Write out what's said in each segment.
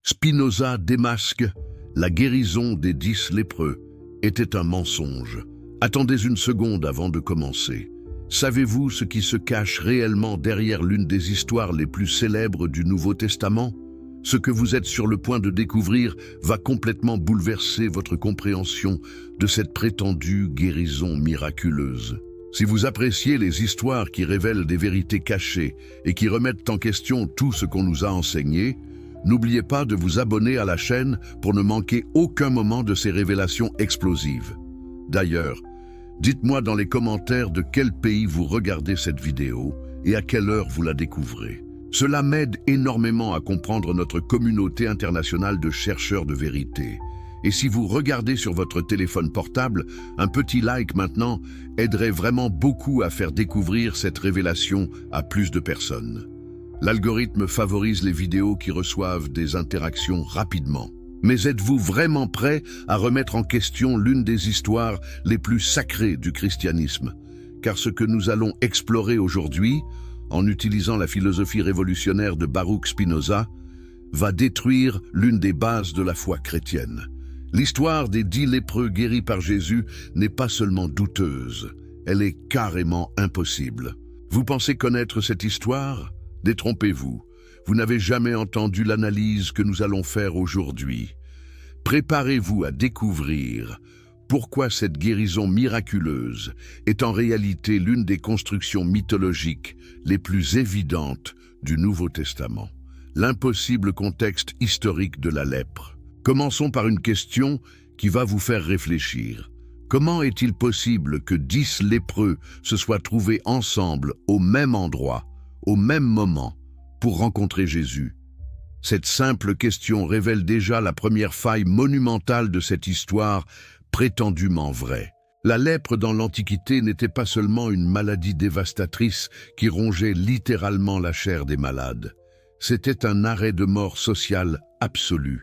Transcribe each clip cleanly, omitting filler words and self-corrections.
Spinoza démasque la guérison des 10 lépreux était un mensonge. Attendez une seconde avant de commencer. Savez-vous ce qui se cache réellement derrière l'une des histoires les plus célèbres du Nouveau Testament? Ce que vous êtes sur le point de découvrir va complètement bouleverser votre compréhension de cette prétendue guérison miraculeuse. Si vous appréciez les histoires qui révèlent des vérités cachées et qui remettent en question tout ce qu'on nous a enseigné, n'oubliez pas de vous abonner à la chaîne pour ne manquer aucun moment de ces révélations explosives. D'ailleurs, dites-moi dans les commentaires de quel pays vous regardez cette vidéo et à quelle heure vous la découvrez. Cela m'aide énormément à comprendre notre communauté internationale de chercheurs de vérité. Et si vous regardez sur votre téléphone portable, un petit like maintenant aiderait vraiment beaucoup à faire découvrir cette révélation à plus de personnes. L'algorithme favorise les vidéos qui reçoivent des interactions rapidement. Mais êtes-vous vraiment prêt à remettre en question l'une des histoires les plus sacrées du christianisme? Car ce que nous allons explorer aujourd'hui, en utilisant la philosophie révolutionnaire de Baruch Spinoza, va détruire l'une des bases de la foi chrétienne. L'histoire des 10 lépreux guéris par Jésus n'est pas seulement douteuse, elle est carrément impossible. Vous pensez connaître cette histoire? Détrompez-vous, vous n'avez jamais entendu l'analyse que nous allons faire aujourd'hui. Préparez-vous à découvrir pourquoi cette guérison miraculeuse est en réalité l'une des constructions mythologiques les plus évidentes du Nouveau Testament. L'impossible contexte historique de la lèpre. Commençons par une question qui va vous faire réfléchir. Comment est-il possible que 10 lépreux se soient trouvés ensemble au même endroit, au même moment, pour rencontrer Jésus? Cette simple question révèle déjà la première faille monumentale de cette histoire prétendument vraie. La lèpre dans l'Antiquité n'était pas seulement une maladie dévastatrice qui rongeait littéralement la chair des malades. C'était un arrêt de mort social absolu.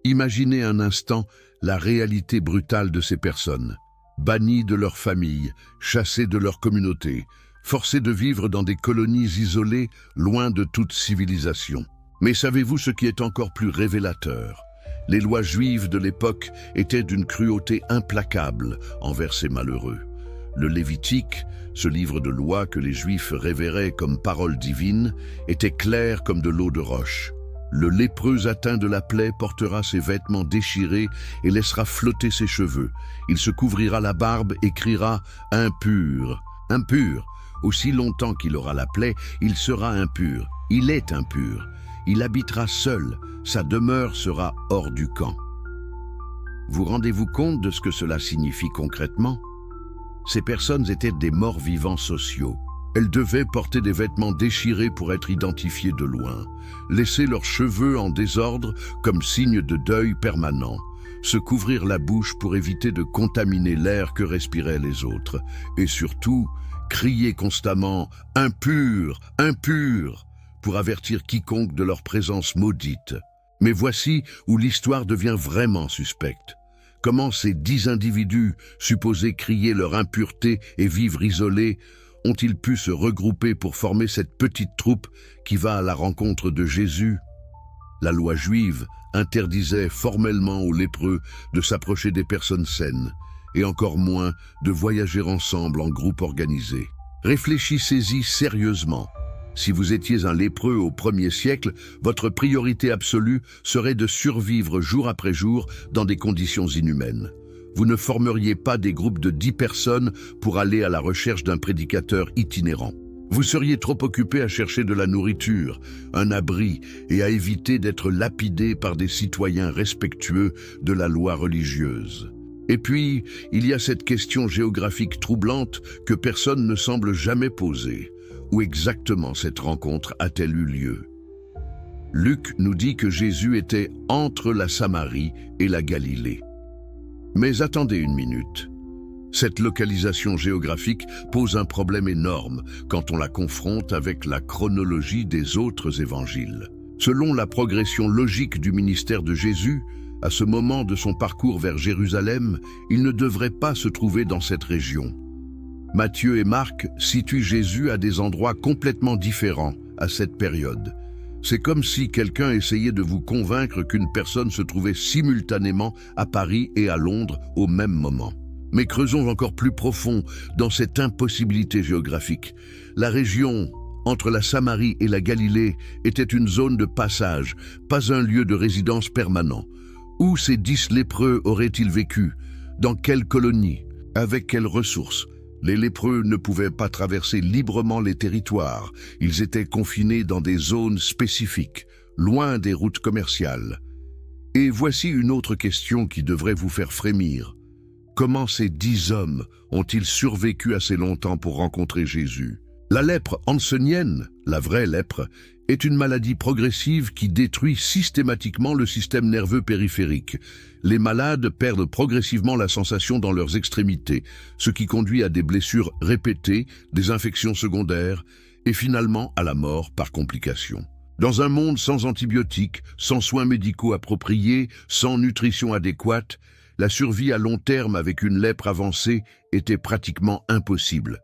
Imaginez un instant la réalité brutale de ces personnes, bannies de leur famille, chassées de leur communauté, forcées de vivre dans des colonies isolées, loin de toute civilisation. Mais savez-vous ce qui est encore plus révélateur? Les lois juives de l'époque étaient d'une cruauté implacable envers ces malheureux. Le Lévitique, ce livre de loi que les Juifs révéraient comme parole divine, était clair comme de l'eau de roche. Le lépreux atteint de la plaie portera ses vêtements déchirés et laissera flotter ses cheveux. Il se couvrira la barbe et criera « impur ». Impur. Aussi longtemps qu'il aura la plaie, il sera impur. Il est impur. Il habitera seul. Sa demeure sera hors du camp. Vous rendez-vous compte de ce que cela signifie concrètement? Ces personnes étaient des morts-vivants sociaux. Elles devaient porter des vêtements déchirés pour être identifiées de loin, laisser leurs cheveux en désordre comme signe de deuil permanent, se couvrir la bouche pour éviter de contaminer l'air que respiraient les autres, et surtout, crier constamment « impur, impur » pour avertir quiconque de leur présence maudite. Mais voici où l'histoire devient vraiment suspecte. Comment ces 10 individus, supposés crier leur impureté et vivre isolés, ont-ils pu se regrouper pour former cette petite troupe qui va à la rencontre de Jésus? La loi juive interdisait formellement aux lépreux de s'approcher des personnes saines, et encore moins de voyager ensemble en groupe organisé. Réfléchissez-y sérieusement. Si vous étiez un lépreux au 1er siècle, votre priorité absolue serait de survivre jour après jour dans des conditions inhumaines. Vous ne formeriez pas des groupes de 10 personnes pour aller à la recherche d'un prédicateur itinérant. Vous seriez trop occupé à chercher de la nourriture, un abri et à éviter d'être lapidé par des citoyens respectueux de la loi religieuse. Et puis, il y a cette question géographique troublante que personne ne semble jamais poser. Où exactement cette rencontre a-t-elle eu lieu? Luc nous dit que Jésus était entre la Samarie et la Galilée. Mais attendez une minute. Cette localisation géographique pose un problème énorme quand on la confronte avec la chronologie des autres évangiles. Selon la progression logique du ministère de Jésus, à ce moment de son parcours vers Jérusalem, il ne devrait pas se trouver dans cette région. Matthieu et Marc situent Jésus à des endroits complètement différents à cette période. C'est comme si quelqu'un essayait de vous convaincre qu'une personne se trouvait simultanément à Paris et à Londres au même moment. Mais creusons encore plus profond dans cette impossibilité géographique. La région entre la Samarie et la Galilée était une zone de passage, pas un lieu de résidence permanent. Où ces 10 lépreux auraient-ils vécu? Dans quelle colonie? Avec quelles ressources? Les lépreux ne pouvaient pas traverser librement les territoires. Ils étaient confinés dans des zones spécifiques, loin des routes commerciales. Et voici une autre question qui devrait vous faire frémir. Comment ces 10 hommes ont-ils survécu assez longtemps pour rencontrer Jésus? La lèpre hansenienne, la vraie lèpre, est une maladie progressive qui détruit systématiquement le système nerveux périphérique. Les malades perdent progressivement la sensation dans leurs extrémités, ce qui conduit à des blessures répétées, des infections secondaires et finalement à la mort par complication. Dans un monde sans antibiotiques, sans soins médicaux appropriés, sans nutrition adéquate, la survie à long terme avec une lèpre avancée était pratiquement impossible.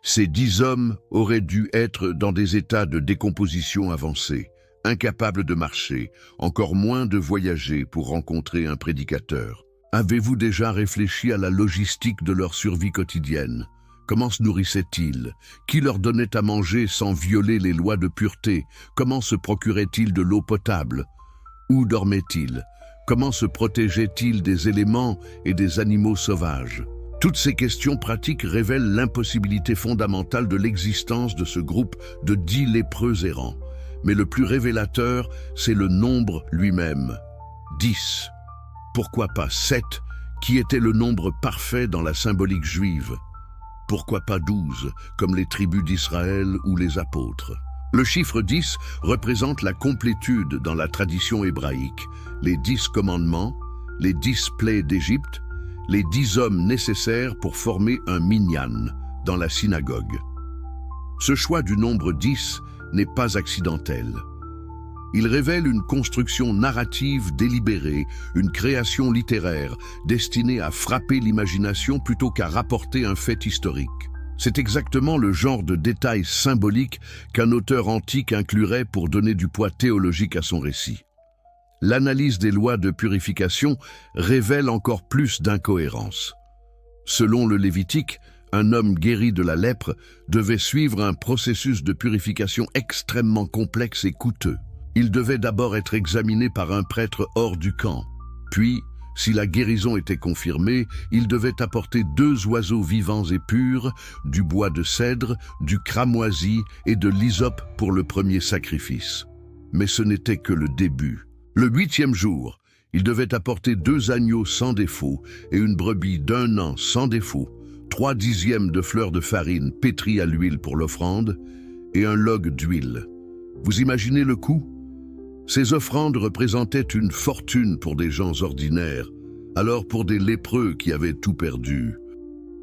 Ces 10 hommes auraient dû être dans des états de décomposition avancés, incapables de marcher, encore moins de voyager pour rencontrer un prédicateur. Avez-vous déjà réfléchi à la logistique de leur survie quotidienne? Comment se nourrissaient-ils? Qui leur donnait à manger sans violer les lois de pureté? Comment se procuraient-ils de l'eau potable? Où dormaient-ils? Comment se protégeaient-ils des éléments et des animaux sauvages? Toutes ces questions pratiques révèlent l'impossibilité fondamentale de l'existence de ce groupe de 10 lépreux errants. Mais le plus révélateur, c'est le nombre lui-même. 10. Pourquoi pas 7, qui était le nombre parfait dans la symbolique juive? Pourquoi pas 12, comme les tribus d'Israël ou les apôtres? Le chiffre 10 représente la complétude dans la tradition hébraïque, les 10 commandements, les 10 plaies d'Égypte, les 10 hommes nécessaires pour former un minyan dans la synagogue. Ce choix du nombre 10 n'est pas accidentel. Il révèle une construction narrative délibérée, une création littéraire destinée à frapper l'imagination plutôt qu'à rapporter un fait historique. C'est exactement le genre de détail symbolique qu'un auteur antique inclurait pour donner du poids théologique à son récit. L'analyse des lois de purification révèle encore plus d'incohérences. Selon le Lévitique, un homme guéri de la lèpre devait suivre un processus de purification extrêmement complexe et coûteux. Il devait d'abord être examiné par un prêtre hors du camp. Puis, si la guérison était confirmée, il devait apporter 2 oiseaux vivants et purs, du bois de cèdre, du cramoisi et de l'hysope pour le premier sacrifice. Mais ce n'était que le début. Le 8e jour, il devait apporter 2 agneaux sans défaut et une brebis d'1 an sans défaut, 3 dixièmes de fleurs de farine pétries à l'huile pour l'offrande et un log d'huile. Vous imaginez le coût? Ces offrandes représentaient une fortune pour des gens ordinaires, alors pour des lépreux qui avaient tout perdu.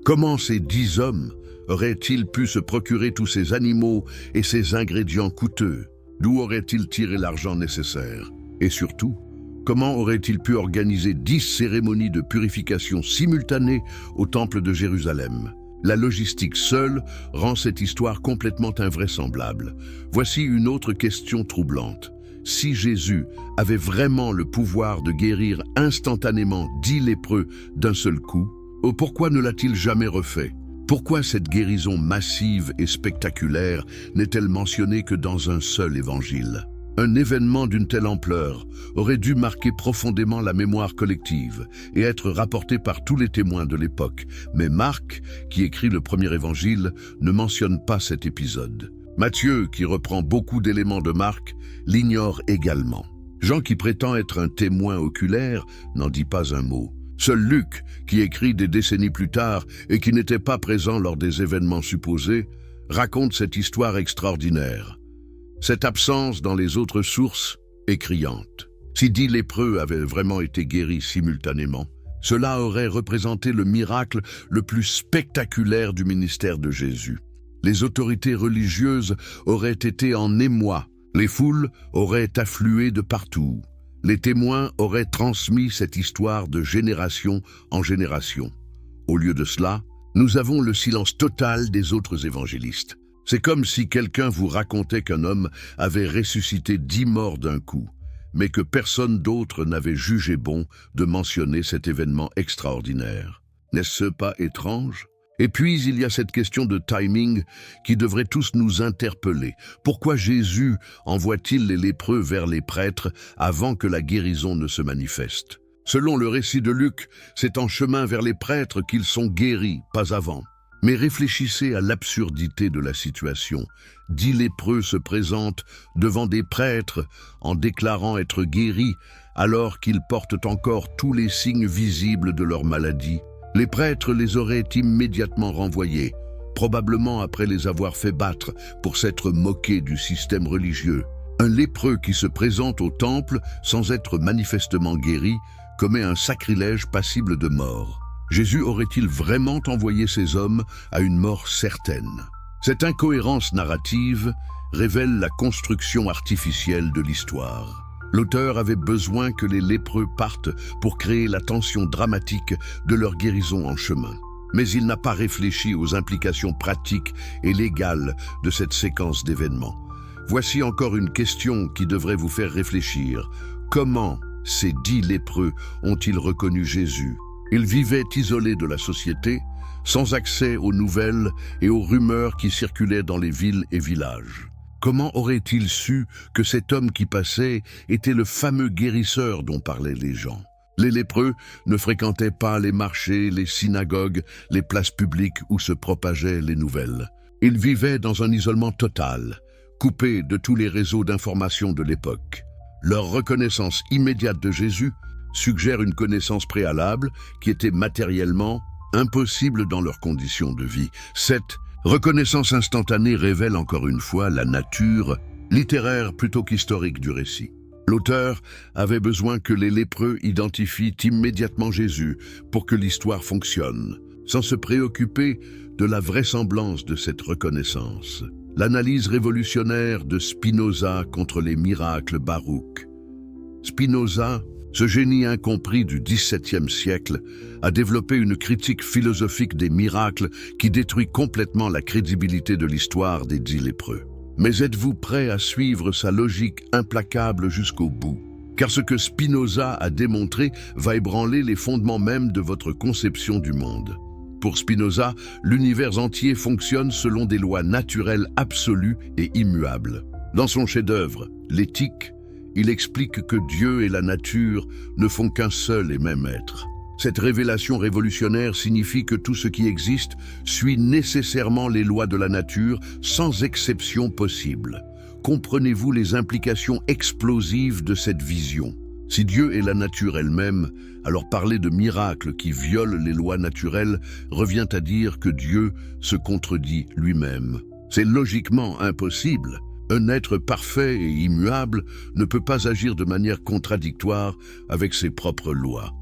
Comment ces 10 hommes auraient-ils pu se procurer tous ces animaux et ces ingrédients coûteux? D'où auraient-ils tiré l'argent nécessaire? Et surtout, comment auraient-ils pu organiser 10 cérémonies de purification simultanées au temple de Jérusalem? La logistique seule rend cette histoire complètement invraisemblable. Voici une autre question troublante. Si Jésus avait vraiment le pouvoir de guérir instantanément 10 lépreux d'un seul coup, pourquoi ne l'a-t-il jamais refait? Pourquoi cette guérison massive et spectaculaire n'est-elle mentionnée que dans un seul évangile? Un événement d'une telle ampleur aurait dû marquer profondément la mémoire collective et être rapporté par tous les témoins de l'époque. Mais Marc, qui écrit le premier évangile, ne mentionne pas cet épisode. Matthieu, qui reprend beaucoup d'éléments de Marc, l'ignore également. Jean, qui prétend être un témoin oculaire, n'en dit pas un mot. Seul Luc, qui écrit des décennies plus tard et qui n'était pas présent lors des événements supposés, raconte cette histoire extraordinaire. Cette absence dans les autres sources est criante. Si 10 lépreux avaient vraiment été guéris simultanément, cela aurait représenté le miracle le plus spectaculaire du ministère de Jésus. Les autorités religieuses auraient été en émoi, les foules auraient afflué de partout. Les témoins auraient transmis cette histoire de génération en génération. Au lieu de cela, nous avons le silence total des autres évangélistes. C'est comme si quelqu'un vous racontait qu'un homme avait ressuscité 10 morts d'un coup, mais que personne d'autre n'avait jugé bon de mentionner cet événement extraordinaire. N'est-ce pas étrange? Et puis, il y a cette question de timing qui devrait tous nous interpeller. Pourquoi Jésus envoie-t-il les lépreux vers les prêtres avant que la guérison ne se manifeste? Selon le récit de Luc, c'est en chemin vers les prêtres qu'ils sont guéris, pas avant. Mais réfléchissez à l'absurdité de la situation. 10 lépreux se présentent devant des prêtres en déclarant être guéris alors qu'ils portent encore tous les signes visibles de leur maladie. Les prêtres les auraient immédiatement renvoyés, probablement après les avoir fait battre pour s'être moqués du système religieux. Un lépreux qui se présente au temple sans être manifestement guéri commet un sacrilège passible de mort. Jésus aurait-il vraiment envoyé ces hommes à une mort certaine? Cette incohérence narrative révèle la construction artificielle de l'histoire. L'auteur avait besoin que les lépreux partent pour créer la tension dramatique de leur guérison en chemin. Mais il n'a pas réfléchi aux implications pratiques et légales de cette séquence d'événements. Voici encore une question qui devrait vous faire réfléchir. Comment ces 10 lépreux ont-ils reconnu Jésus? Ils vivaient isolés de la société, sans accès aux nouvelles et aux rumeurs qui circulaient dans les villes et villages. Comment auraient-ils su que cet homme qui passait était le fameux guérisseur dont parlaient les gens? Les lépreux ne fréquentaient pas les marchés, les synagogues, les places publiques où se propageaient les nouvelles. Ils vivaient dans un isolement total, coupés de tous les réseaux d'information de l'époque. Leur reconnaissance immédiate de Jésus suggère une connaissance préalable qui était matériellement impossible dans leurs conditions de vie. Cette reconnaissance instantanée révèle encore une fois la nature littéraire plutôt qu'historique du récit. L'auteur avait besoin que les lépreux identifient immédiatement Jésus pour que l'histoire fonctionne, sans se préoccuper de la vraisemblance de cette reconnaissance. L'analyse révolutionnaire de Spinoza contre les miracles baroques. Spinoza, ce génie incompris du XVIIe siècle, a développé une critique philosophique des miracles qui détruit complètement la crédibilité de l'histoire des 10 lépreux. Mais êtes-vous prêt à suivre sa logique implacable jusqu'au bout? Car ce que Spinoza a démontré va ébranler les fondements même de votre conception du monde. Pour Spinoza, l'univers entier fonctionne selon des lois naturelles absolues et immuables. Dans son chef-d'œuvre, L'Éthique, il explique que Dieu et la nature ne font qu'un seul et même être. Cette révélation révolutionnaire signifie que tout ce qui existe suit nécessairement les lois de la nature sans exception possible. Comprenez-vous les implications explosives de cette vision? Si Dieu est la nature elle-même, alors parler de miracles qui violent les lois naturelles revient à dire que Dieu se contredit lui-même. C'est logiquement impossible. Un être parfait et immuable ne peut pas agir de manière contradictoire avec ses propres lois.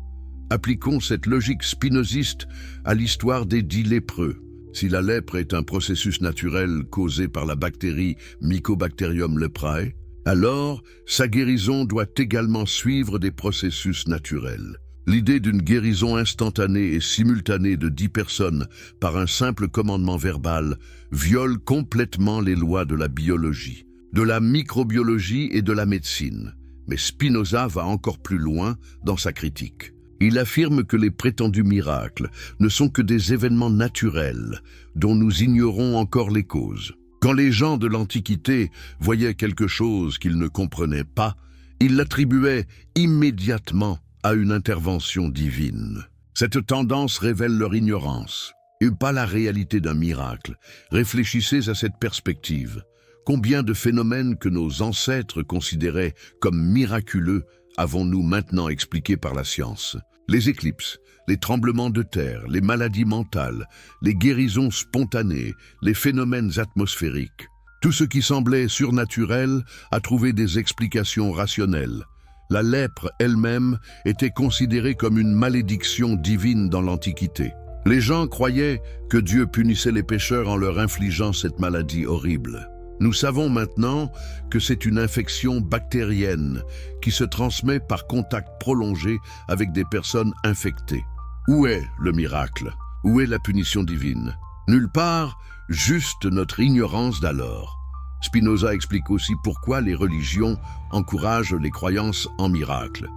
Appliquons cette logique spinoziste à l'histoire des 10 lépreux. Si la lèpre est un processus naturel causé par la bactérie Mycobacterium leprae, alors sa guérison doit également suivre des processus naturels. L'idée d'une guérison instantanée et simultanée de 10 personnes par un simple commandement verbal viole complètement les lois de la biologie, de la microbiologie et de la médecine. Mais Spinoza va encore plus loin dans sa critique. Il affirme que les prétendus miracles ne sont que des événements naturels dont nous ignorons encore les causes. Quand les gens de l'Antiquité voyaient quelque chose qu'ils ne comprenaient pas, ils l'attribuaient immédiatement à une intervention divine. Cette tendance révèle leur ignorance, et pas la réalité d'un miracle. Réfléchissez à cette perspective. Combien de phénomènes que nos ancêtres considéraient comme miraculeux avons-nous maintenant expliqués par la science? Les éclipses, les tremblements de terre, les maladies mentales, les guérisons spontanées, les phénomènes atmosphériques. Tout ce qui semblait surnaturel a trouvé des explications rationnelles. La lèpre elle-même était considérée comme une malédiction divine dans l'Antiquité. Les gens croyaient que Dieu punissait les pécheurs en leur infligeant cette maladie horrible. Nous savons maintenant que c'est une infection bactérienne qui se transmet par contact prolongé avec des personnes infectées. Où est le miracle? Où est la punition divine? Nulle part, juste notre ignorance d'alors. Spinoza explique aussi pourquoi les religions encouragent les croyances en miracles.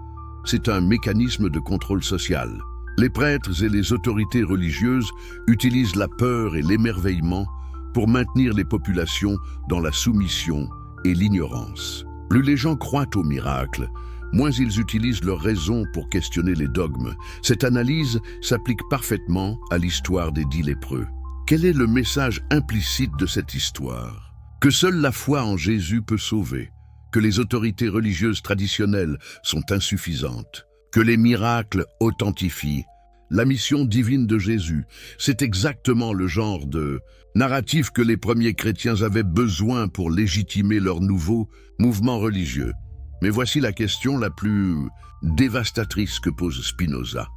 C'est un mécanisme de contrôle social. Les prêtres et les autorités religieuses utilisent la peur et l'émerveillement pour maintenir les populations dans la soumission et l'ignorance. Plus les gens croient aux miracles, moins ils utilisent leur raison pour questionner les dogmes. Cette analyse s'applique parfaitement à l'histoire des 10 lépreux. Quel est le message implicite de cette histoire? Que seule la foi en Jésus peut sauver, que les autorités religieuses traditionnelles sont insuffisantes, que les miracles authentifient la mission divine de Jésus. C'est exactement le genre de narratif que les premiers chrétiens avaient besoin pour légitimer leur nouveau mouvement religieux. Mais voici la question la plus dévastatrice que pose Spinoza.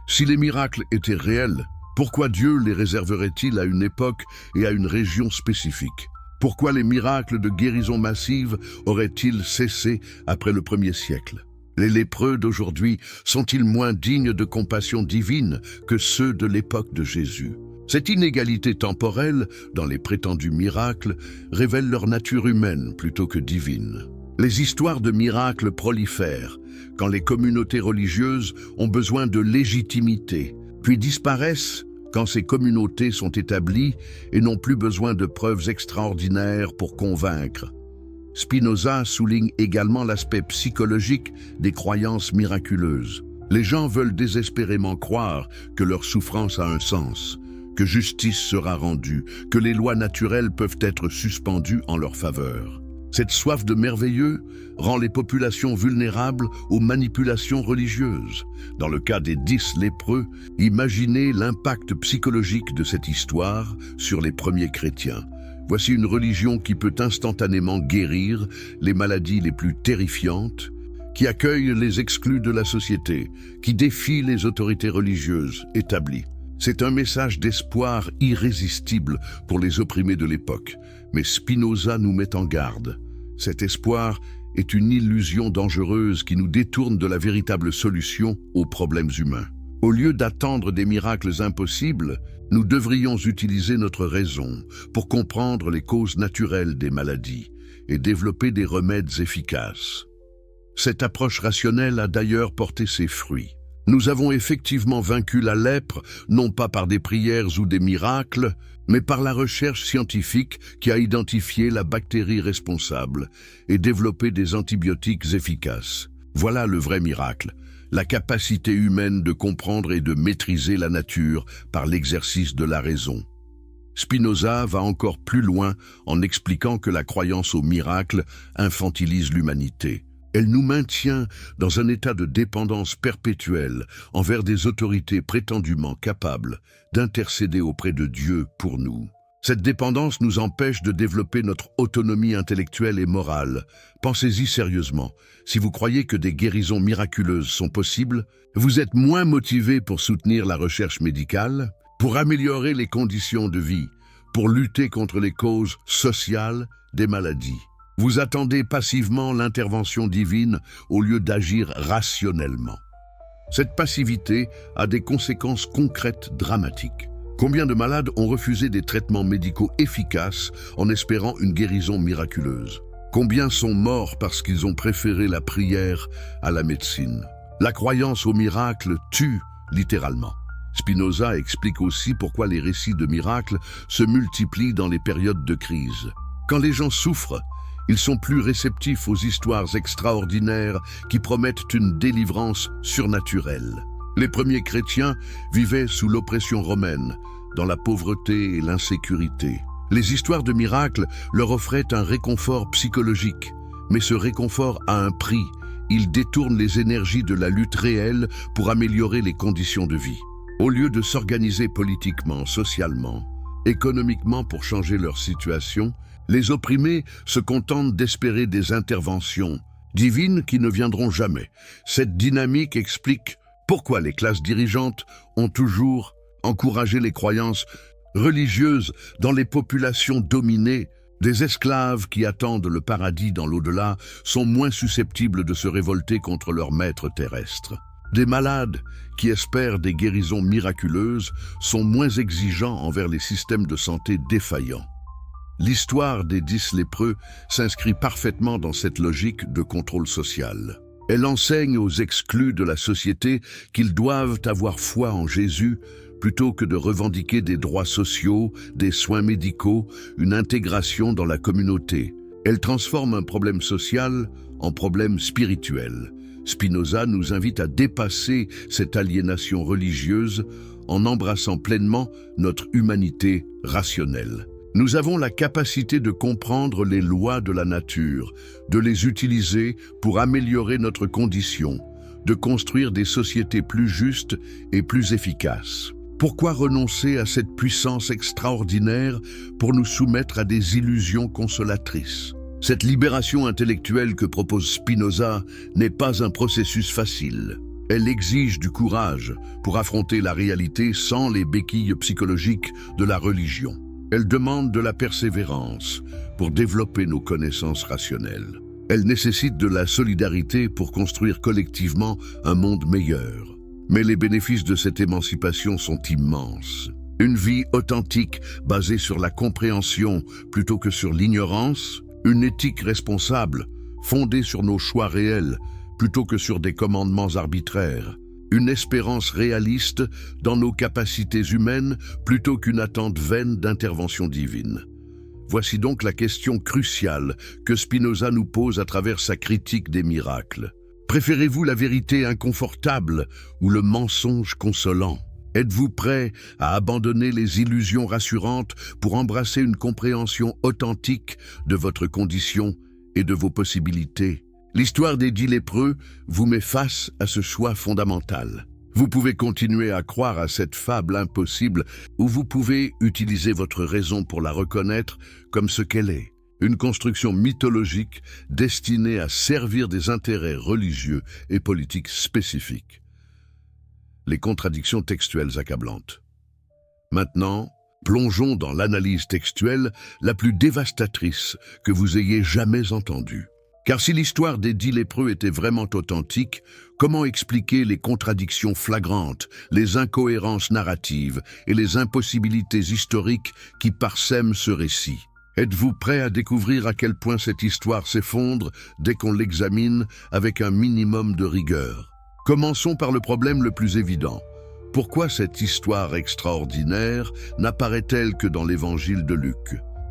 Si les miracles étaient réels, pourquoi Dieu les réserverait-il à une époque et à une région spécifique? Pourquoi les miracles de guérison massive auraient-ils cessé après le 1er siècle? Les lépreux d'aujourd'hui sont-ils moins dignes de compassion divine que ceux de l'époque de Jésus? Cette inégalité temporelle dans les prétendus miracles révèle leur nature humaine plutôt que divine. Les histoires de miracles prolifèrent quand les communautés religieuses ont besoin de légitimité, puis disparaissent quand ces communautés sont établies et n'ont plus besoin de preuves extraordinaires pour convaincre. Spinoza souligne également l'aspect psychologique des croyances miraculeuses. Les gens veulent désespérément croire que leur souffrance a un sens, que justice sera rendue, que les lois naturelles peuvent être suspendues en leur faveur. Cette soif de merveilleux rend les populations vulnérables aux manipulations religieuses. Dans le cas des 10 lépreux, imaginez l'impact psychologique de cette histoire sur les premiers chrétiens. Voici une religion qui peut instantanément guérir les maladies les plus terrifiantes, qui accueille les exclus de la société, qui défie les autorités religieuses établies. C'est un message d'espoir irrésistible pour les opprimés de l'époque, mais Spinoza nous met en garde. Cet espoir est une illusion dangereuse qui nous détourne de la véritable solution aux problèmes humains. Au lieu d'attendre des miracles impossibles, nous devrions utiliser notre raison pour comprendre les causes naturelles des maladies et développer des remèdes efficaces. Cette approche rationnelle a d'ailleurs porté ses fruits. Nous avons effectivement vaincu la lèpre, non pas par des prières ou des miracles, mais par la recherche scientifique qui a identifié la bactérie responsable et développé des antibiotiques efficaces. Voilà le vrai miracle, la capacité humaine de comprendre et de maîtriser la nature par l'exercice de la raison. Spinoza va encore plus loin en expliquant que la croyance au miracle infantilise l'humanité. Elle nous maintient dans un état de dépendance perpétuelle envers des autorités prétendument capables d'intercéder auprès de Dieu pour nous. Cette dépendance nous empêche de développer notre autonomie intellectuelle et morale. Pensez-y sérieusement. Si vous croyez que des guérisons miraculeuses sont possibles, vous êtes moins motivé pour soutenir la recherche médicale, pour améliorer les conditions de vie, pour lutter contre les causes sociales des maladies. Vous attendez passivement l'intervention divine au lieu d'agir rationnellement. Cette passivité a des conséquences concrètes dramatiques. Combien de malades ont refusé des traitements médicaux efficaces en espérant une guérison miraculeuse? Combien sont morts parce qu'ils ont préféré la prière à la médecine? La croyance au miracle tue littéralement. Spinoza explique aussi pourquoi les récits de miracles se multiplient dans les périodes de crise. Quand les gens souffrent, ils sont plus réceptifs aux histoires extraordinaires qui promettent une délivrance surnaturelle. Les premiers chrétiens vivaient sous l'oppression romaine, dans la pauvreté et l'insécurité. Les histoires de miracles leur offraient un réconfort psychologique, mais ce réconfort a un prix. Il détourne les énergies de la lutte réelle pour améliorer les conditions de vie. Au lieu de s'organiser politiquement, socialement, économiquement pour changer leur situation, les opprimés se contentent d'espérer des interventions divines qui ne viendront jamais. Cette dynamique explique pourquoi les classes dirigeantes ont toujours encouragé les croyances religieuses dans les populations dominées. Des esclaves qui attendent le paradis dans l'au-delà sont moins susceptibles de se révolter contre leurs maîtres terrestres. Des malades qui espèrent des guérisons miraculeuses sont moins exigeants envers les systèmes de santé défaillants. L'histoire des 10 lépreux s'inscrit parfaitement dans cette logique de contrôle social. Elle enseigne aux exclus de la société qu'ils doivent avoir foi en Jésus plutôt que de revendiquer des droits sociaux, des soins médicaux, une intégration dans la communauté. Elle transforme un problème social en problème spirituel. Spinoza nous invite à dépasser cette aliénation religieuse en embrassant pleinement notre humanité rationnelle. Nous avons la capacité de comprendre les lois de la nature, de les utiliser pour améliorer notre condition, de construire des sociétés plus justes et plus efficaces. Pourquoi renoncer à cette puissance extraordinaire pour nous soumettre à des illusions consolatrices? Cette libération intellectuelle que propose Spinoza n'est pas un processus facile. Elle exige du courage pour affronter la réalité sans les béquilles psychologiques de la religion. Elle demande de la persévérance pour développer nos connaissances rationnelles. Elle nécessite de la solidarité pour construire collectivement un monde meilleur. Mais les bénéfices de cette émancipation sont immenses. Une vie authentique basée sur la compréhension plutôt que sur l'ignorance, une éthique responsable fondée sur nos choix réels plutôt que sur des commandements arbitraires, une espérance réaliste dans nos capacités humaines plutôt qu'une attente vaine d'intervention divine. Voici donc la question cruciale que Spinoza nous pose à travers sa critique des miracles. Préférez-vous la vérité inconfortable ou le mensonge consolant? Êtes-vous prêt à abandonner les illusions rassurantes pour embrasser une compréhension authentique de votre condition et de vos possibilités? L'histoire des 10 lépreux vous met face à ce choix fondamental. Vous pouvez continuer à croire à cette fable impossible ou vous pouvez utiliser votre raison pour la reconnaître comme ce qu'elle est. Une construction mythologique destinée à servir des intérêts religieux et politiques spécifiques. Les contradictions textuelles accablantes. Maintenant, plongeons dans l'analyse textuelle la plus dévastatrice que vous ayez jamais entendue. Car si l'histoire des 10 lépreux était vraiment authentique, comment expliquer les contradictions flagrantes, les incohérences narratives et les impossibilités historiques qui parsèment ce récit? Êtes-vous prêt à découvrir à quel point cette histoire s'effondre dès qu'on l'examine avec un minimum de rigueur? Commençons par le problème le plus évident. Pourquoi cette histoire extraordinaire n'apparaît-elle que dans l'évangile de Luc?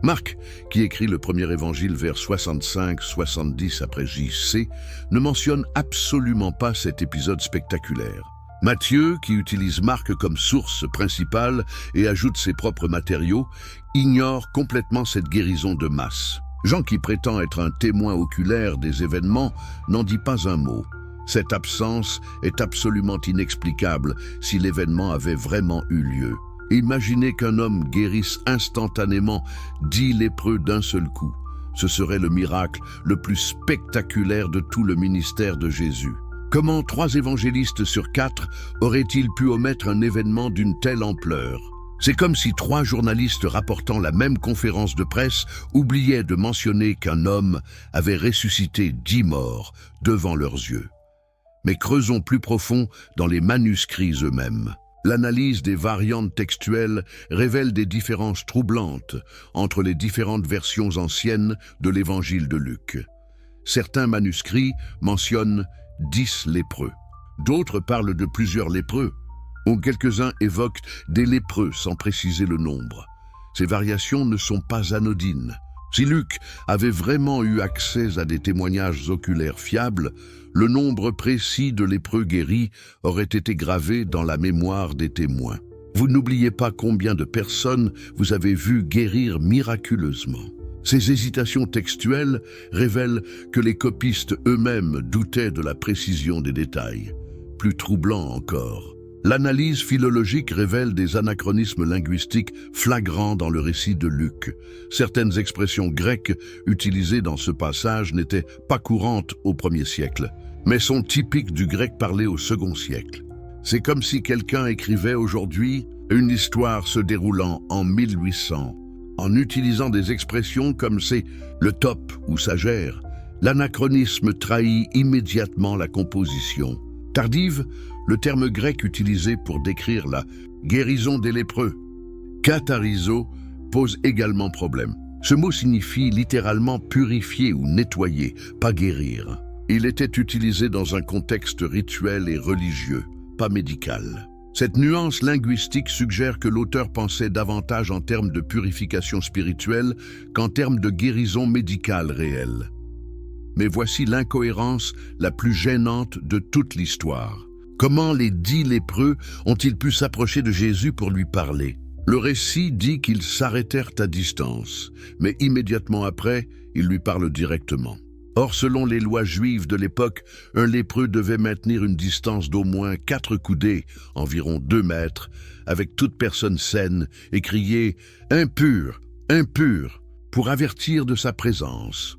Marc, qui écrit le premier évangile vers 65-70 après J.C., ne mentionne absolument pas cet épisode spectaculaire. Matthieu, qui utilise Marc comme source principale et ajoute ses propres matériaux, ignore complètement cette guérison de masse. Jean, qui prétend être un témoin oculaire des événements, n'en dit pas un mot. Cette absence est absolument inexplicable si l'événement avait vraiment eu lieu. Imaginez qu'un homme guérisse instantanément 10 lépreux d'un seul coup. Ce serait le miracle le plus spectaculaire de tout le ministère de Jésus. Comment 3 évangélistes sur 4 auraient-ils pu omettre un événement d'une telle ampleur? C'est comme si 3 journalistes rapportant la même conférence de presse oubliaient de mentionner qu'un homme avait ressuscité 10 morts devant leurs yeux. Mais creusons plus profond dans les manuscrits eux-mêmes. L'analyse des variantes textuelles révèle des différences troublantes entre les différentes versions anciennes de l'évangile de Luc. Certains manuscrits mentionnent 10 lépreux. D'autres parlent de plusieurs lépreux, ou quelques-uns évoquent des lépreux sans préciser le nombre. Ces variations ne sont pas anodines. Si Luc avait vraiment eu accès à des témoignages oculaires fiables, le nombre précis de lépreux guéris aurait été gravé dans la mémoire des témoins. Vous n'oubliez pas combien de personnes vous avez vu guérir miraculeusement. Ces hésitations textuelles révèlent que les copistes eux-mêmes doutaient de la précision des détails. Plus troublant encore, l'analyse philologique révèle des anachronismes linguistiques flagrants dans le récit de Luc. Certaines expressions grecques utilisées dans ce passage n'étaient pas courantes au 1er siècle, mais sont typiques du grec parlé au 2e siècle. C'est comme si quelqu'un écrivait aujourd'hui une histoire se déroulant en 1800, en utilisant des expressions comme c'est le top ou ça gère. L'anachronisme trahit immédiatement la composition. Tardive, le terme grec utilisé pour décrire la guérison des lépreux, katharizo, pose également problème. Ce mot signifie littéralement purifier ou nettoyer, pas guérir. Il était utilisé dans un contexte rituel et religieux, pas médical. Cette nuance linguistique suggère que l'auteur pensait davantage en termes de purification spirituelle qu'en termes de guérison médicale réelle. Mais voici l'incohérence la plus gênante de toute l'histoire. Comment les 10 lépreux ont-ils pu s'approcher de Jésus pour lui parler? Le récit dit qu'ils s'arrêtèrent à distance, mais immédiatement après, ils lui parlent directement. Or, selon les lois juives de l'époque, un lépreux devait maintenir une distance d'au moins 4 coudées, environ 2 mètres, avec toute personne saine et crier « Impur, impur » pour avertir de sa présence.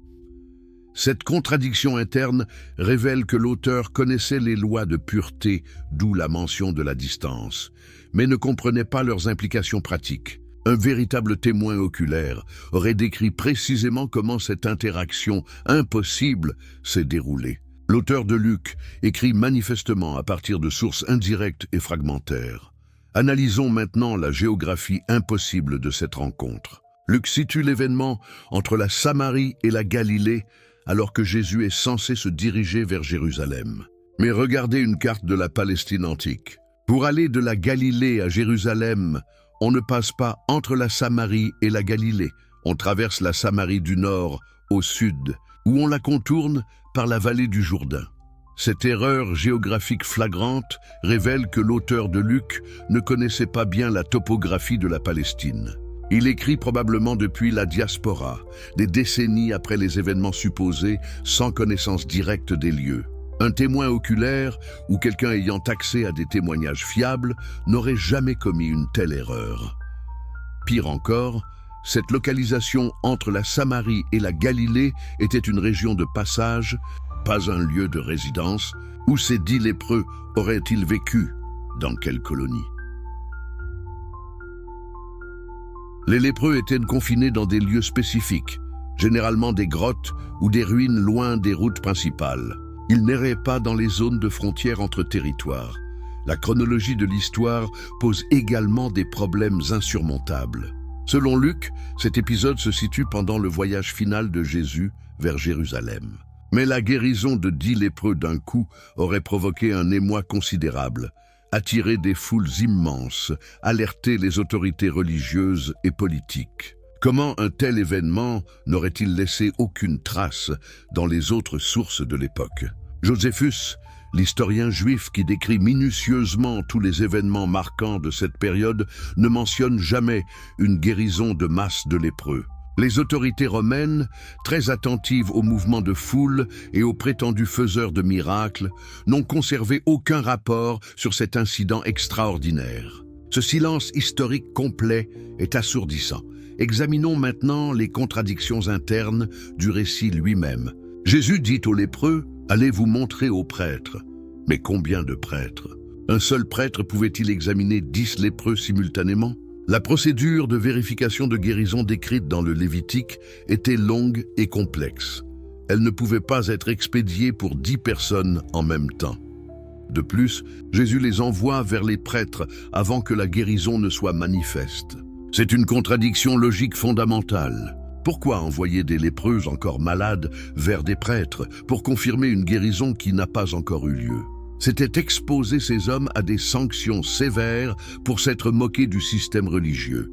Cette contradiction interne révèle que l'auteur connaissait les lois de pureté, d'où la mention de la distance, mais ne comprenait pas leurs implications pratiques. Un véritable témoin oculaire aurait décrit précisément comment cette interaction impossible s'est déroulée. L'auteur de Luc écrit manifestement à partir de sources indirectes et fragmentaires. Analysons maintenant la géographie impossible de cette rencontre. Luc situe l'événement entre la Samarie et la Galilée, alors que Jésus est censé se diriger vers Jérusalem. Mais regardez une carte de la Palestine antique. Pour aller de la Galilée à Jérusalem, on ne passe pas entre la Samarie et la Galilée. On traverse la Samarie du nord au sud, où on la contourne par la vallée du Jourdain. Cette erreur géographique flagrante révèle que l'auteur de Luc ne connaissait pas bien la topographie de la Palestine. Il écrit probablement depuis la diaspora, des décennies après les événements supposés, sans connaissance directe des lieux. Un témoin oculaire ou quelqu'un ayant accès à des témoignages fiables n'aurait jamais commis une telle erreur. Pire encore, cette localisation entre la Samarie et la Galilée était une région de passage, pas un lieu de résidence. Où ces 10 lépreux auraient-ils vécu? Dans quelle colonie? Les lépreux étaient confinés dans des lieux spécifiques, généralement des grottes ou des ruines loin des routes principales. Ils n'erraient pas dans les zones de frontières entre territoires. La chronologie de l'histoire pose également des problèmes insurmontables. Selon Luc, cet épisode se situe pendant le voyage final de Jésus vers Jérusalem. Mais la guérison de 10 lépreux d'un coup aurait provoqué un émoi considérable, attiré des foules immenses, alerté les autorités religieuses et politiques. Comment un tel événement n'aurait-il laissé aucune trace dans les autres sources de l'époque? Joséphus, l'historien juif qui décrit minutieusement tous les événements marquants de cette période, ne mentionne jamais une guérison de masse de lépreux. Les autorités romaines, très attentives aux mouvements de foule et aux prétendus faiseurs de miracles, n'ont conservé aucun rapport sur cet incident extraordinaire. Ce silence historique complet est assourdissant. Examinons maintenant les contradictions internes du récit lui-même. Jésus dit aux lépreux « Allez vous montrer aux prêtres ». Mais combien de prêtres? Un seul prêtre pouvait-il examiner 10 lépreux simultanément? La procédure de vérification de guérison décrite dans le Lévitique était longue et complexe. Elle ne pouvait pas être expédiée pour 10 personnes en même temps. De plus, Jésus les envoie vers les prêtres avant que la guérison ne soit manifeste. C'est une contradiction logique fondamentale. Pourquoi envoyer des lépreux encore malades vers des prêtres pour confirmer une guérison qui n'a pas encore eu lieu? C'était exposer ces hommes à des sanctions sévères pour s'être moqués du système religieux.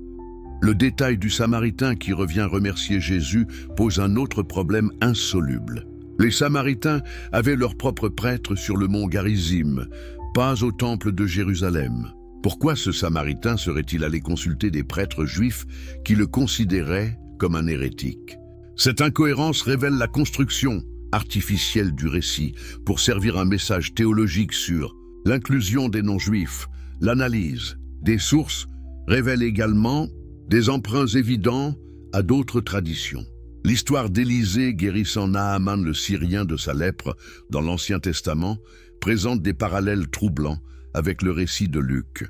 Le détail du Samaritain qui revient remercier Jésus pose un autre problème insoluble. Les Samaritains avaient leur propre prêtre sur le mont Garizim, pas au temple de Jérusalem. Pourquoi ce Samaritain serait-il allé consulter des prêtres juifs qui le considéraient comme un hérétique? Cette incohérence révèle la construction artificielle du récit pour servir un message théologique sur l'inclusion des non-juifs. L'analyse des sources révèle également des emprunts évidents à d'autres traditions. L'histoire d'Élisée guérissant Naaman le Syrien de sa lèpre dans l'Ancien Testament présente des parallèles troublants avec le récit de Luc.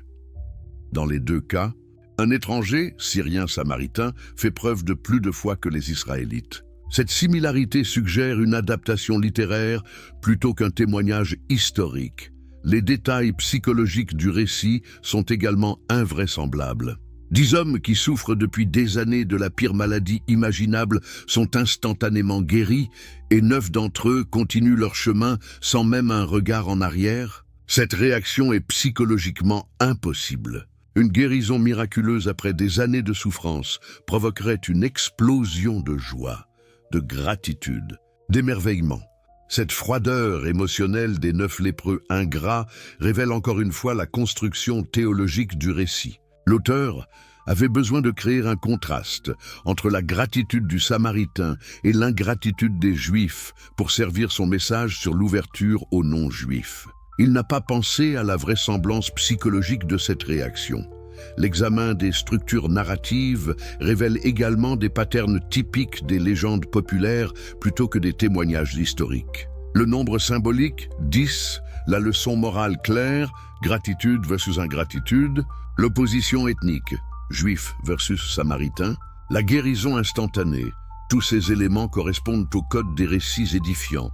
Dans les deux cas, un étranger, Syrien-Samaritain, fait preuve de plus de foi que les Israélites. Cette similarité suggère une adaptation littéraire plutôt qu'un témoignage historique. les détails psychologiques du récit sont également invraisemblables. 10 hommes qui souffrent depuis des années de la pire maladie imaginable sont instantanément guéris et 9 d'entre eux continuent leur chemin sans même un regard en arrière. Cette réaction est psychologiquement impossible. Une guérison miraculeuse après des années de souffrance provoquerait une explosion de joie, de gratitude, d'émerveillement. Cette froideur émotionnelle des 9 lépreux ingrats révèle encore une fois la construction théologique du récit. L'auteur avait besoin de créer un contraste entre la gratitude du Samaritain et l'ingratitude des Juifs pour servir son message sur l'ouverture aux non-Juifs. Il n'a pas pensé à la vraisemblance psychologique de cette réaction. L'examen des structures narratives révèle également des patterns typiques des légendes populaires plutôt que des témoignages historiques. Le nombre symbolique, 10, la leçon morale claire, gratitude versus ingratitude, l'opposition ethnique, juif versus samaritain, la guérison instantanée, tous ces éléments correspondent au code des récits édifiants,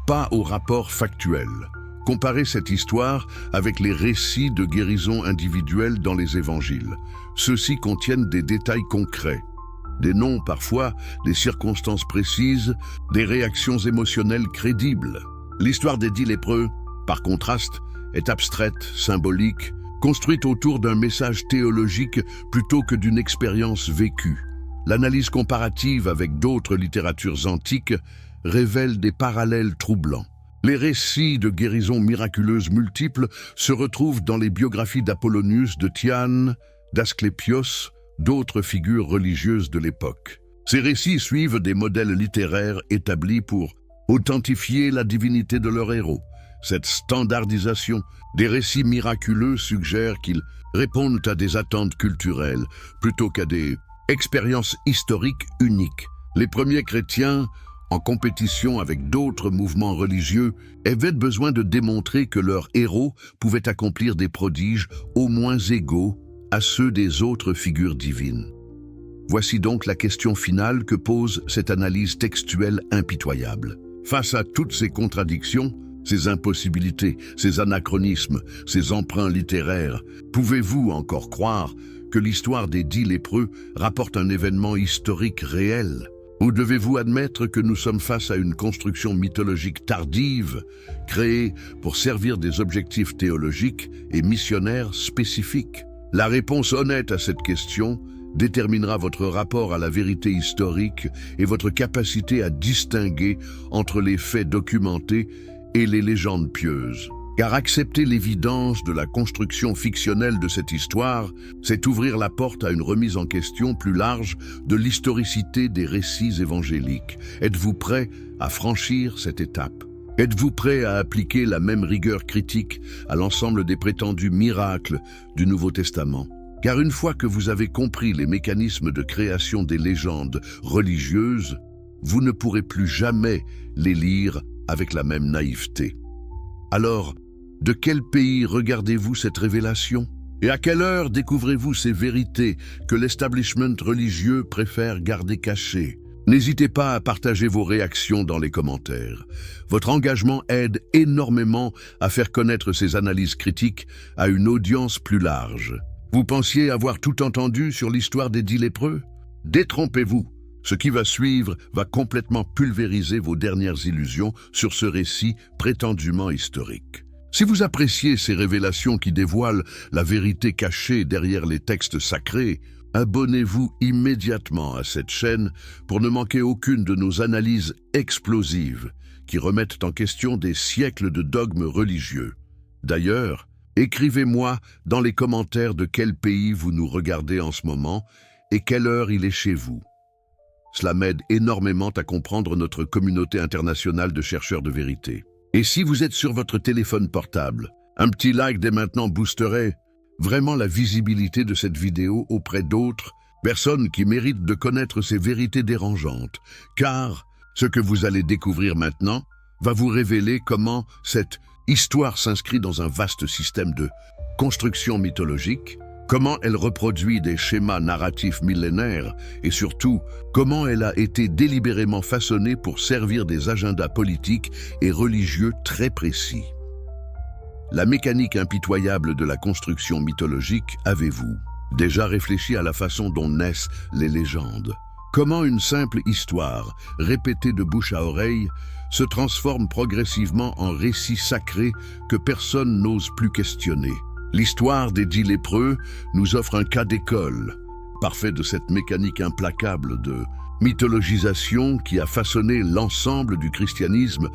pas au rapport factuel. Comparez cette histoire avec les récits de guérison individuelle dans les évangiles. Ceux-ci contiennent des détails concrets, des noms parfois, des circonstances précises, des réactions émotionnelles crédibles. L'histoire des 10 lépreux, par contraste, est abstraite, symbolique, construite autour d'un message théologique plutôt que d'une expérience vécue. L'analyse comparative avec d'autres littératures antiques révèle des parallèles troublants. Les récits de guérisons miraculeuses multiples se retrouvent dans les biographies d'Apollonius, de Tiane, d'Asclépios, d'autres figures religieuses de l'époque. Ces récits suivent des modèles littéraires établis pour authentifier la divinité de leur héros. Cette standardisation des récits miraculeux suggère qu'ils répondent à des attentes culturelles plutôt qu'à des expériences historiques uniques. Les premiers chrétiens, en compétition avec d'autres mouvements religieux, avaient besoin de démontrer que leurs héros pouvaient accomplir des prodiges au moins égaux à ceux des autres figures divines. Voici donc la question finale que pose cette analyse textuelle impitoyable. Face à toutes ces contradictions, ces impossibilités, ces anachronismes, ces emprunts littéraires, pouvez-vous encore croire que l'histoire des 10 lépreux rapporte un événement historique réel ? Ou devez-vous admettre que nous sommes face à une construction mythologique tardive, créée pour servir des objectifs théologiques et missionnaires spécifiques? La réponse honnête à cette question déterminera votre rapport à la vérité historique et votre capacité à distinguer entre les faits documentés et les légendes pieuses. Car accepter l'évidence de la construction fictionnelle de cette histoire, c'est ouvrir la porte à une remise en question plus large de l'historicité des récits évangéliques. Êtes-vous prêt à franchir cette étape? Êtes-vous prêt à appliquer la même rigueur critique à l'ensemble des prétendus miracles du Nouveau Testament? Car une fois que vous avez compris les mécanismes de création des légendes religieuses, vous ne pourrez plus jamais les lire avec la même naïveté. Alors, de quel pays regardez-vous cette révélation? Et à quelle heure découvrez-vous ces vérités que l'establishment religieux préfère garder cachées? N'hésitez pas à partager vos réactions dans les commentaires. Votre engagement aide énormément à faire connaître ces analyses critiques à une audience plus large. Vous pensiez avoir tout entendu sur l'histoire des 10 lépreux? Détrompez-vous. Ce qui va suivre va complètement pulvériser vos dernières illusions sur ce récit prétendument historique. Si vous appréciez ces révélations qui dévoilent la vérité cachée derrière les textes sacrés, abonnez-vous immédiatement à cette chaîne pour ne manquer aucune de nos analyses explosives qui remettent en question des siècles de dogmes religieux. D'ailleurs, écrivez-moi dans les commentaires de quel pays vous nous regardez en ce moment et quelle heure il est chez vous. Cela m'aide énormément à comprendre notre communauté internationale de chercheurs de vérité. Et si vous êtes sur votre téléphone portable, un petit like dès maintenant boosterait vraiment la visibilité de cette vidéo auprès d'autres personnes qui méritent de connaître ces vérités dérangeantes. Car ce que vous allez découvrir maintenant va vous révéler comment cette histoire s'inscrit dans un vaste système de construction mythologique, comment elle reproduit des schémas narratifs millénaires et surtout, comment elle a été délibérément façonnée pour servir des agendas politiques et religieux très précis. La mécanique impitoyable de la construction mythologique, avez-vous déjà réfléchi à la façon dont naissent les légendes? Comment une simple histoire, répétée de bouche à oreille, se transforme progressivement en récit sacré que personne n'ose plus questionner? L'histoire des 10 lépreux nous offre un cas d'école, parfait de cette mécanique implacable de mythologisation qui a façonné l'ensemble du christianisme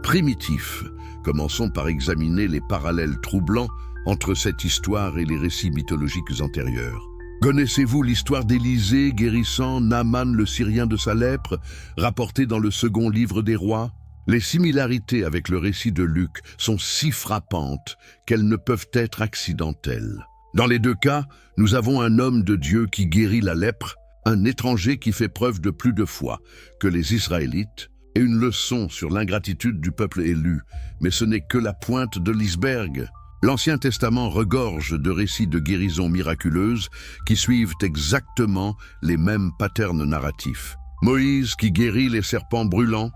primitif. Commençons par examiner les parallèles troublants entre cette histoire et les récits mythologiques antérieurs. Connaissez-vous l'histoire d'Élisée guérissant Naaman le Syrien de sa lèpre, rapportée dans le second livre des rois? Les similarités avec le récit de Luc sont si frappantes qu'elles ne peuvent être accidentelles. Dans les deux cas, nous avons un homme de Dieu qui guérit la lèpre, un étranger qui fait preuve de plus de foi que les Israélites, et une leçon sur l'ingratitude du peuple élu. Mais ce n'est que la pointe de l'iceberg. L'Ancien Testament regorge de récits de guérisons miraculeuses qui suivent exactement les mêmes patterns narratifs. Moïse qui guérit les serpents brûlants,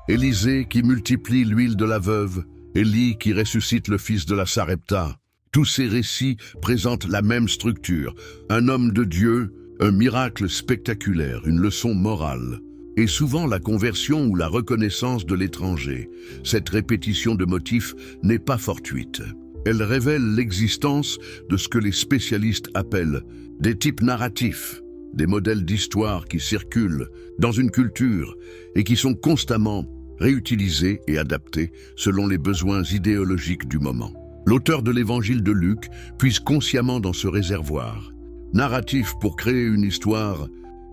Élisée qui multiplie l'huile de la veuve, Élie qui ressuscite le fils de la Sarepta. Tous ces récits présentent la même structure. Un homme de Dieu, un miracle spectaculaire, une leçon morale, et souvent la conversion ou la reconnaissance de l'étranger. Cette répétition de motifs n'est pas fortuite. Elle révèle l'existence de ce que les spécialistes appellent des types narratifs, des modèles d'histoire qui circulent dans une culture et qui sont constamment réutilisés et adaptés selon les besoins idéologiques du moment. L'auteur de l'évangile de Luc puise consciemment dans ce réservoir, narratif pour créer une histoire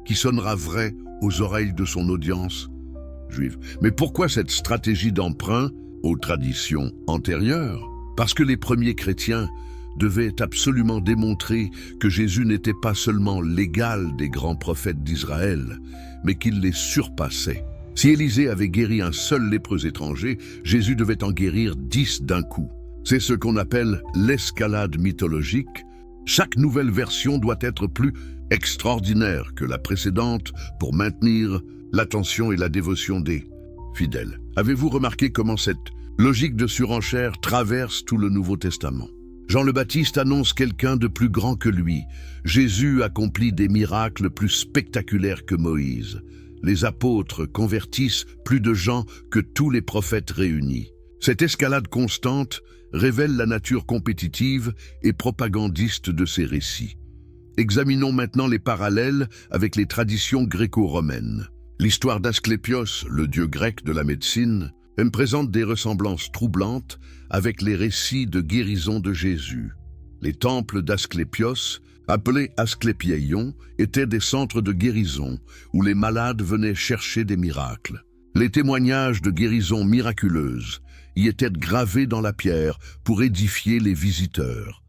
qui sonnera vraie aux oreilles de son audience juive. Mais pourquoi cette stratégie d'emprunt aux traditions antérieures? Parce que les premiers chrétiens devaient absolument démontrer que Jésus n'était pas seulement l'égal des grands prophètes d'Israël, mais qu'il les surpassait. Si Élisée avait guéri un seul lépreux étranger, Jésus devait en guérir 10 d'un coup. C'est ce qu'on appelle l'escalade mythologique. Chaque nouvelle version doit être plus extraordinaire que la précédente pour maintenir l'attention et la dévotion des fidèles. Avez-vous remarqué comment cette logique de surenchère traverse tout le Nouveau Testament? Jean le Baptiste annonce quelqu'un de plus grand que lui. Jésus accomplit des miracles plus spectaculaires que Moïse. Les apôtres convertissent plus de gens que tous les prophètes réunis. Cette escalade constante révèle la nature compétitive et propagandiste de ces récits. Examinons maintenant les parallèles avec les traditions gréco-romaines. L'histoire d'Asclépios, le dieu grec de la médecine, présente des ressemblances troublantes avec les récits de guérison de Jésus. Les temples d'Asclépios, appelés Asclépieion, étaient des centres de guérison où les malades venaient chercher des miracles. Les témoignages de guérison miraculeuse y étaient gravés dans la pierre pour édifier les visiteurs.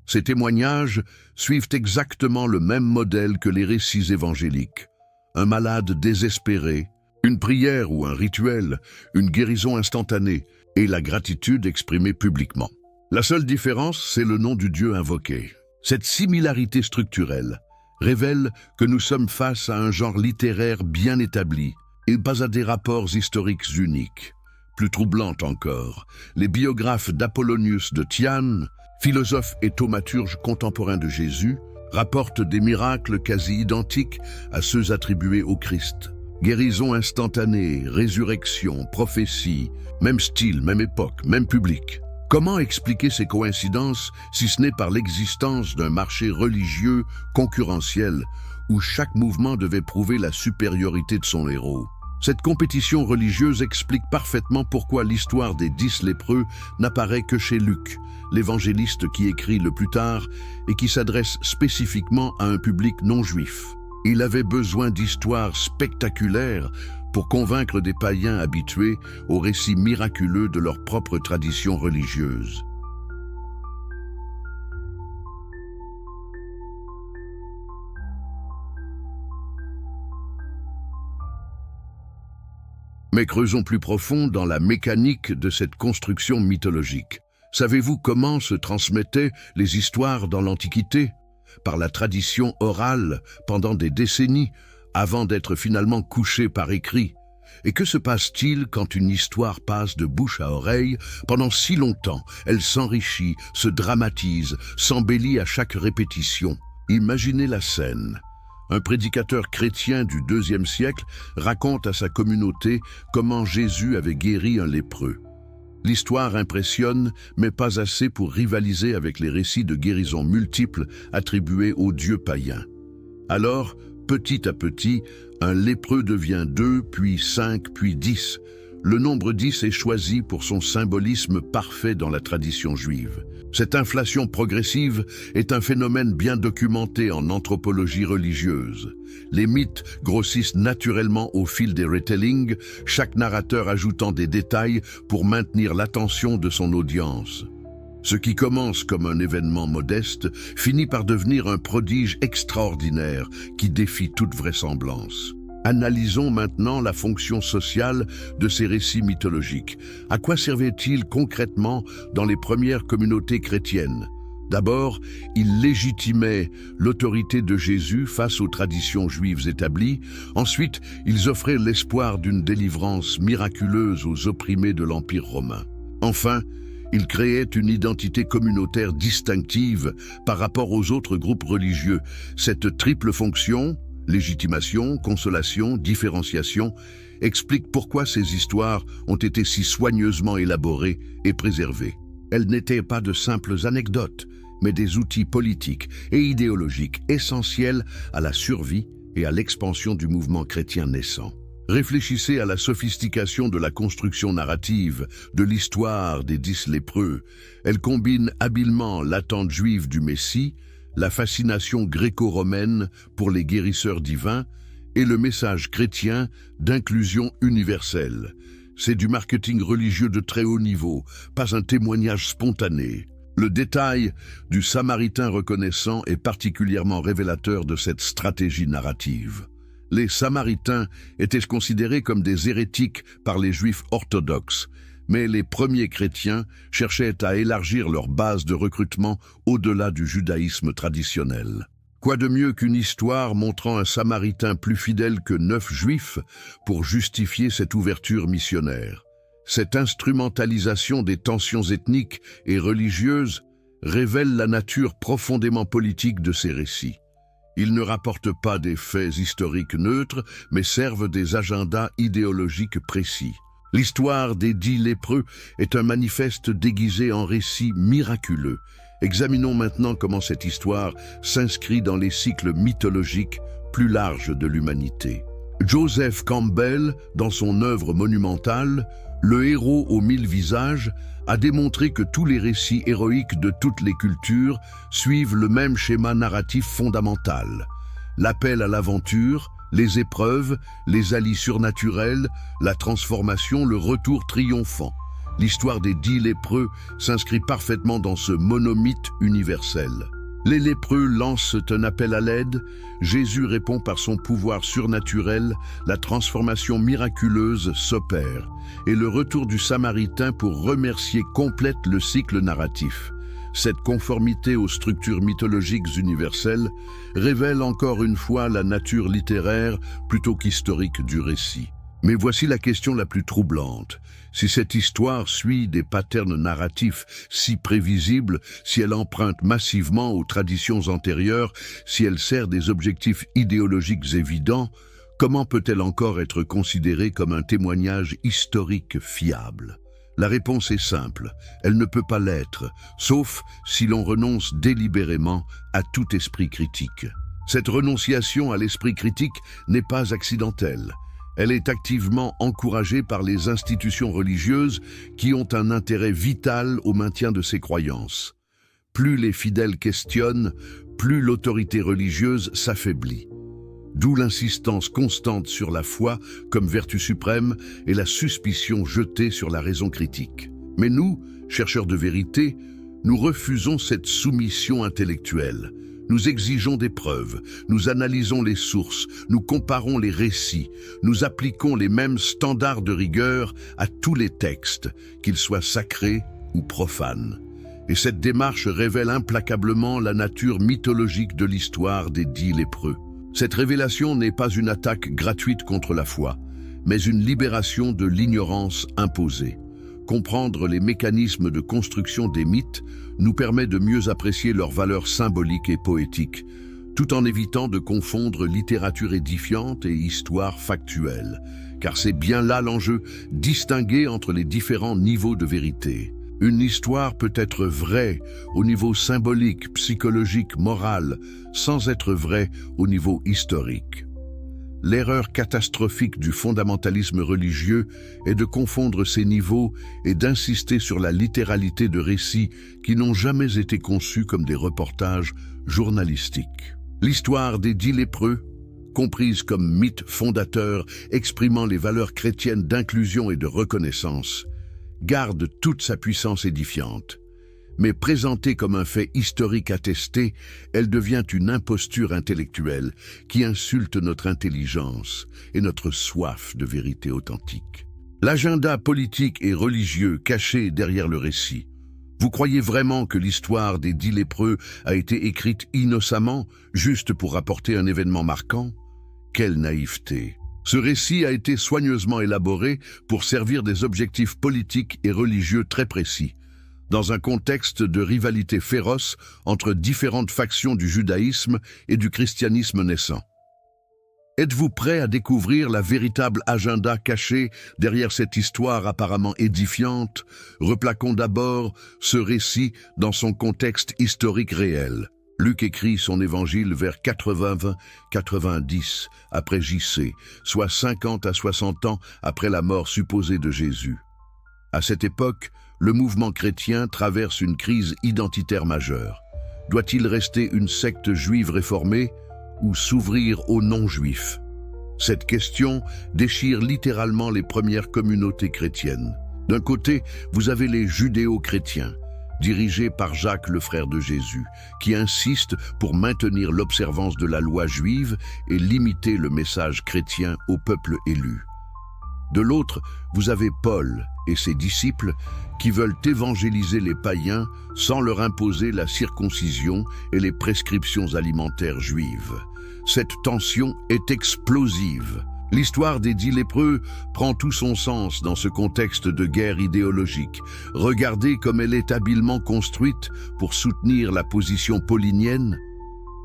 Ces témoignages suivent exactement le même modèle que les récits évangéliques. Un malade désespéré, une prière ou un rituel, une guérison instantanée et la gratitude exprimée publiquement. La seule différence, c'est le nom du Dieu invoqué. Cette similarité structurelle révèle que nous sommes face à un genre littéraire bien établi et pas à des rapports historiques uniques. Plus troublant encore, les biographes d'Apollonius de Tyane, philosophe et thaumaturge contemporain de Jésus, rapportent des miracles quasi identiques à ceux attribués au Christ. Guérison instantanée, résurrection, prophétie, même style, même époque, même public. Comment expliquer ces coïncidences si ce n'est par l'existence d'un marché religieux concurrentiel où chaque mouvement devait prouver la supériorité de son héros? Cette compétition religieuse explique parfaitement pourquoi l'histoire des 10 lépreux n'apparaît que chez Luc, l'évangéliste qui écrit le plus tard et qui s'adresse spécifiquement à un public non juif. Il avait besoin d'histoires spectaculaires pour convaincre des païens habitués aux récits miraculeux de leur propre tradition religieuse. Mais creusons plus profond dans la mécanique de cette construction mythologique. Savez-vous comment se transmettaient les histoires dans l'Antiquité? Par la tradition orale pendant des décennies, avant d'être finalement couchées par écrit. Et que se passe-t-il quand une histoire passe de bouche à oreille pendant si longtemps? Elle s'enrichit, se dramatise, s'embellit à chaque répétition. Imaginez la scène. Un prédicateur chrétien du IIe siècle raconte à sa communauté comment Jésus avait guéri un lépreux. L'histoire impressionne, mais pas assez pour rivaliser avec les récits de guérisons multiples attribués aux dieux païens. Alors, petit à petit, un lépreux devient 2, puis 5, puis 10. Le nombre 10 est choisi pour son symbolisme parfait dans la tradition juive. Cette inflation progressive est un phénomène bien documenté en anthropologie religieuse. Les mythes grossissent naturellement au fil des retellings, chaque narrateur ajoutant des détails pour maintenir l'attention de son audience. Ce qui commence comme un événement modeste finit par devenir un prodige extraordinaire qui défie toute vraisemblance. Analysons maintenant la fonction sociale de ces récits mythologiques. À quoi servaient-ils concrètement dans les premières communautés chrétiennes? D'abord, ils légitimaient l'autorité de Jésus face aux traditions juives établies. Ensuite, ils offraient l'espoir d'une délivrance miraculeuse aux opprimés de l'Empire romain. Enfin, ils créaient une identité communautaire distinctive par rapport aux autres groupes religieux. Cette triple fonction, légitimation, consolation, différenciation, explique pourquoi ces histoires ont été si soigneusement élaborées et préservées. Elles n'étaient pas de simples anecdotes, mais des outils politiques et idéologiques essentiels à la survie et à l'expansion du mouvement chrétien naissant. Réfléchissez à la sophistication de la construction narrative de l'histoire des 10 lépreux. Elle combine habilement l'attente juive du Messie, la fascination gréco-romaine pour les guérisseurs divins et le message chrétien d'inclusion universelle. C'est du marketing religieux de très haut niveau, pas un témoignage spontané. Le détail du Samaritain reconnaissant est particulièrement révélateur de cette stratégie narrative. Les Samaritains étaient considérés comme des hérétiques par les Juifs orthodoxes, mais les premiers chrétiens cherchaient à élargir leur base de recrutement au-delà du judaïsme traditionnel. Quoi de mieux qu'une histoire montrant un Samaritain plus fidèle que 9 Juifs pour justifier cette ouverture missionnaire? Cette instrumentalisation des tensions ethniques et religieuses révèle la nature profondément politique de ces récits. Ils ne rapportent pas des faits historiques neutres, mais servent des agendas idéologiques précis. L'histoire des 10 lépreux est un manifeste déguisé en récit miraculeux. Examinons maintenant comment cette histoire s'inscrit dans les cycles mythologiques plus larges de l'humanité. Joseph Campbell, dans son œuvre monumentale, Le héros aux 1000 visages, a démontré que tous les récits héroïques de toutes les cultures suivent le même schéma narratif fondamental. L'appel à l'aventure, les épreuves, les alliés surnaturels, la transformation, le retour triomphant. L'histoire des 10 lépreux s'inscrit parfaitement dans ce monomythe universel. Les lépreux lancent un appel à l'aide, Jésus répond par son pouvoir surnaturel, la transformation miraculeuse s'opère, et le retour du Samaritain pour remercier complète le cycle narratif. Cette conformité aux structures mythologiques universelles révèle encore une fois la nature littéraire plutôt qu'historique du récit. Mais voici la question la plus troublante. Si cette histoire suit des patterns narratifs si prévisibles, si elle emprunte massivement aux traditions antérieures, si elle sert des objectifs idéologiques évidents, comment peut-elle encore être considérée comme un témoignage historique fiable? La réponse est simple, elle ne peut pas l'être, sauf si l'on renonce délibérément à tout esprit critique. Cette renonciation à l'esprit critique n'est pas accidentelle. Elle est activement encouragée par les institutions religieuses qui ont un intérêt vital au maintien de ces croyances. Plus les fidèles questionnent, plus l'autorité religieuse s'affaiblit. D'où l'insistance constante sur la foi comme vertu suprême et la suspicion jetée sur la raison critique. Mais nous, chercheurs de vérité, nous refusons cette soumission intellectuelle. Nous exigeons des preuves, nous analysons les sources, nous comparons les récits, nous appliquons les mêmes standards de rigueur à tous les textes, qu'ils soient sacrés ou profanes. Et cette démarche révèle implacablement la nature mythologique de l'histoire des 10 lépreux. Cette révélation n'est pas une attaque gratuite contre la foi, mais une libération de l'ignorance imposée. Comprendre les mécanismes de construction des mythes nous permet de mieux apprécier leurs valeurs symboliques et poétiques, tout en évitant de confondre littérature édifiante et histoire factuelle, car c'est bien là l'enjeu, distinguer entre les différents niveaux de vérité. Une histoire peut être vraie au niveau symbolique, psychologique, moral, sans être vraie au niveau historique. L'erreur catastrophique du fondamentalisme religieux est de confondre ces niveaux et d'insister sur la littéralité de récits qui n'ont jamais été conçus comme des reportages journalistiques. L'histoire des 10 lépreux, comprise comme mythe fondateur exprimant les valeurs chrétiennes d'inclusion et de reconnaissance, garde toute sa puissance édifiante. Mais présentée comme un fait historique attesté, elle devient une imposture intellectuelle qui insulte notre intelligence et notre soif de vérité authentique. L'agenda politique et religieux caché derrière le récit. Vous croyez vraiment que l'histoire des 10 lépreux a été écrite innocemment, juste pour rapporter un événement marquant? Quelle naïveté! Ce récit a été soigneusement élaboré pour servir des objectifs politiques et religieux très précis, dans un contexte de rivalité féroce entre différentes factions du judaïsme et du christianisme naissant. Êtes-vous prêt à découvrir la véritable agenda caché derrière cette histoire apparemment édifiante? Replaquons d'abord ce récit dans son contexte historique réel. Luc écrit son évangile vers 80-90 après JC, soit 50 à 60 ans après la mort supposée de Jésus. À cette époque, le mouvement chrétien traverse une crise identitaire majeure. Doit-il rester une secte juive réformée ou s'ouvrir aux non-juifs? Cette question déchire littéralement les premières communautés chrétiennes. D'un côté, vous avez les judéo-chrétiens, dirigés par Jacques, le frère de Jésus, qui insiste pour maintenir l'observance de la loi juive et limiter le message chrétien au peuple élu. De l'autre, vous avez Paul et ses disciples qui veulent évangéliser les païens sans leur imposer la circoncision et les prescriptions alimentaires juives. Cette tension est explosive. L'histoire des 10 lépreux prend tout son sens dans ce contexte de guerre idéologique. Regardez comme elle est habilement construite pour soutenir la position paulinienne.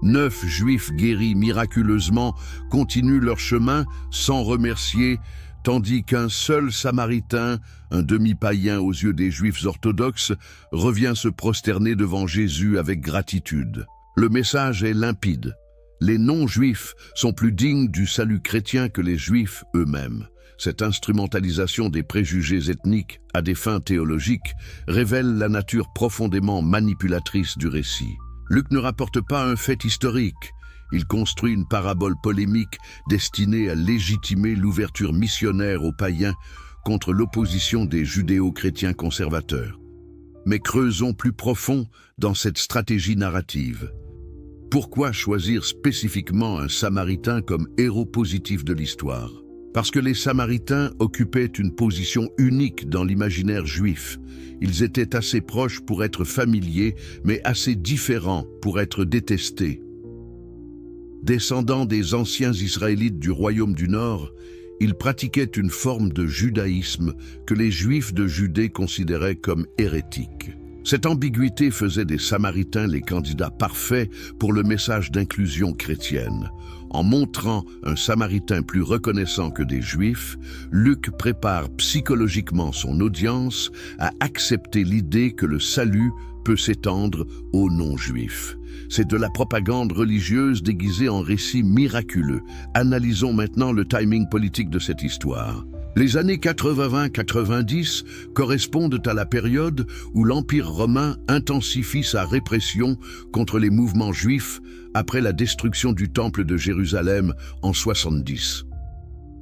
9 Juifs guéris miraculeusement continuent leur chemin sans remercier, tandis qu'un seul Samaritain, un demi-païen aux yeux des Juifs orthodoxes, revient se prosterner devant Jésus avec gratitude. Le message est limpide. Les non-juifs sont plus dignes du salut chrétien que les juifs eux-mêmes. Cette instrumentalisation des préjugés ethniques à des fins théologiques révèle la nature profondément manipulatrice du récit. Luc ne rapporte pas un fait historique. Il construit une parabole polémique destinée à légitimer l'ouverture missionnaire aux païens contre l'opposition des judéo-chrétiens conservateurs. Mais creusons plus profond dans cette stratégie narrative. Pourquoi choisir spécifiquement un Samaritain comme héros positif de l'histoire? Parce que les Samaritains occupaient une position unique dans l'imaginaire juif. Ils étaient assez proches pour être familiers, mais assez différents pour être détestés. Descendants des anciens Israélites du royaume du Nord, ils pratiquaient une forme de judaïsme que les Juifs de Judée considéraient comme hérétique. Cette ambiguïté faisait des Samaritains les candidats parfaits pour le message d'inclusion chrétienne. En montrant un Samaritain plus reconnaissant que des Juifs, Luc prépare psychologiquement son audience à accepter l'idée que le salut peut s'étendre aux non-juifs. C'est de la propagande religieuse déguisée en récit miraculeux. Analysons maintenant le timing politique de cette histoire. Les années 80-90 correspondent à la période où l'Empire romain intensifie sa répression contre les mouvements juifs après la destruction du Temple de Jérusalem en 70.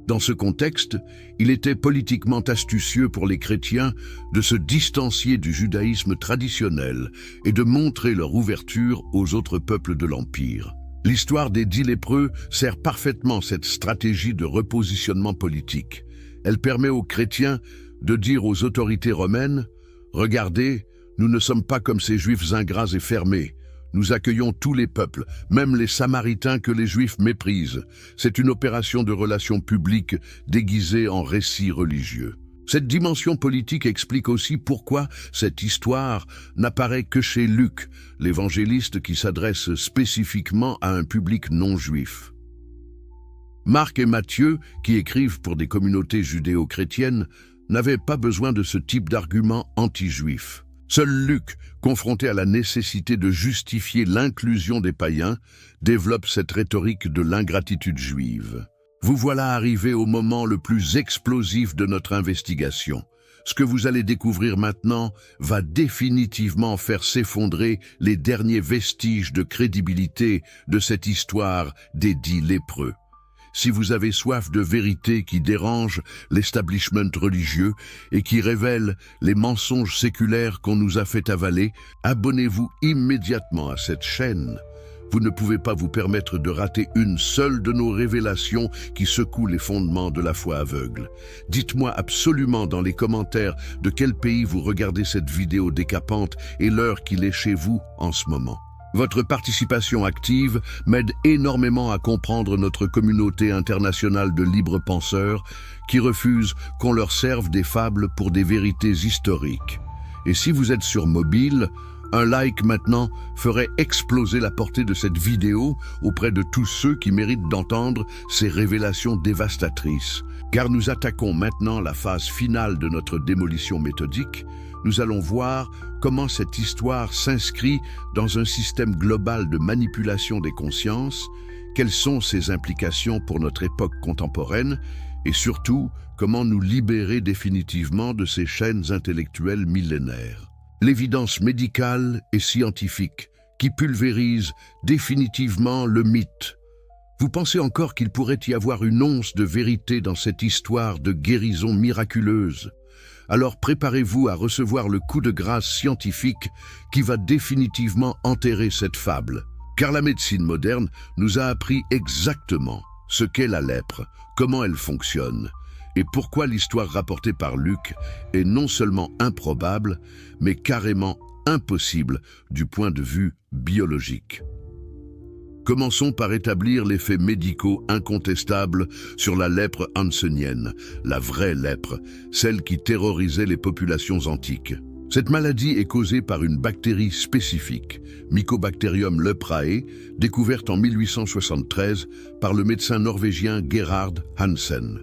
Dans ce contexte, il était politiquement astucieux pour les chrétiens de se distancier du judaïsme traditionnel et de montrer leur ouverture aux autres peuples de l'Empire. L'histoire des 10 lépreux sert parfaitement cette stratégie de repositionnement politique. Elle permet aux chrétiens de dire aux autorités romaines « Regardez, nous ne sommes pas comme ces juifs ingrats et fermés. Nous accueillons tous les peuples, même les Samaritains que les Juifs méprisent. C'est une opération de relations publiques déguisée en récit religieux. Cette dimension politique explique aussi pourquoi cette histoire n'apparaît que chez Luc, l'évangéliste qui s'adresse spécifiquement à un public non juif. Marc et Matthieu, qui écrivent pour des communautés judéo-chrétiennes, n'avaient pas besoin de ce type d'argument anti-juif. Seul Luc, confronté à la nécessité de justifier l'inclusion des païens, développe cette rhétorique de l'ingratitude juive. Vous voilà arrivé au moment le plus explosif de notre investigation. Ce que vous allez découvrir maintenant va définitivement faire s'effondrer les derniers vestiges de crédibilité de cette histoire des 10 lépreux. Si vous avez soif de vérité qui dérange l'establishment religieux et qui révèle les mensonges séculaires qu'on nous a fait avaler, abonnez-vous immédiatement à cette chaîne. Vous ne pouvez pas vous permettre de rater une seule de nos révélations qui secouent les fondements de la foi aveugle. Dites-moi absolument dans les commentaires de quel pays vous regardez cette vidéo décapante et l'heure qu'il est chez vous en ce moment. Votre participation active m'aide énormément à comprendre notre communauté internationale de libres penseurs qui refusent qu'on leur serve des fables pour des vérités historiques. Et si vous êtes sur mobile, un like maintenant ferait exploser la portée de cette vidéo auprès de tous ceux qui méritent d'entendre ces révélations dévastatrices. Car nous attaquons maintenant la phase finale de notre démolition méthodique. Nous allons voir comment cette histoire s'inscrit dans un système global de manipulation des consciences, quelles sont ses implications pour notre époque contemporaine, et surtout, comment nous libérer définitivement de ces chaînes intellectuelles millénaires. L'évidence médicale et scientifique qui pulvérise définitivement le mythe. Vous pensez encore qu'il pourrait y avoir une once de vérité dans cette histoire de guérison miraculeuse? Alors préparez-vous à recevoir le coup de grâce scientifique qui va définitivement enterrer cette fable. Car la médecine moderne nous a appris exactement ce qu'est la lèpre, comment elle fonctionne, et pourquoi l'histoire rapportée par Luc est non seulement improbable, mais carrément impossible du point de vue biologique. Commençons par établir les faits médicaux incontestables sur la lèpre hansenienne, la vraie lèpre, celle qui terrorisait les populations antiques. Cette maladie est causée par une bactérie spécifique, Mycobacterium leprae, découverte en 1873 par le médecin norvégien Gerhard Hansen.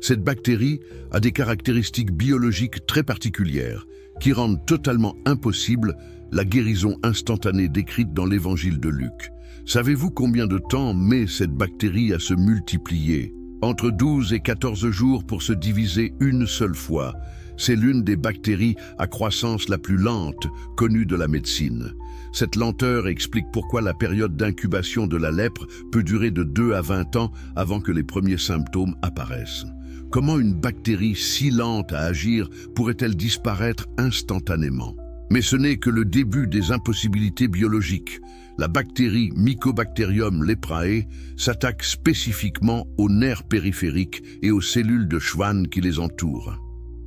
Cette bactérie a des caractéristiques biologiques très particulières qui rendent totalement impossible la guérison instantanée décrite dans l'évangile de Luc. Savez-vous combien de temps met cette bactérie à se multiplier? Entre 12 et 14 jours pour se diviser une seule fois. C'est l'une des bactéries à croissance la plus lente connue de la médecine. Cette lenteur explique pourquoi la période d'incubation de la lèpre peut durer de 2 à 20 ans avant que les premiers symptômes apparaissent. Comment une bactérie si lente à agir pourrait-elle disparaître instantanément? Mais ce n'est que le début des impossibilités biologiques. La bactérie Mycobacterium leprae s'attaque spécifiquement aux nerfs périphériques et aux cellules de Schwann qui les entourent.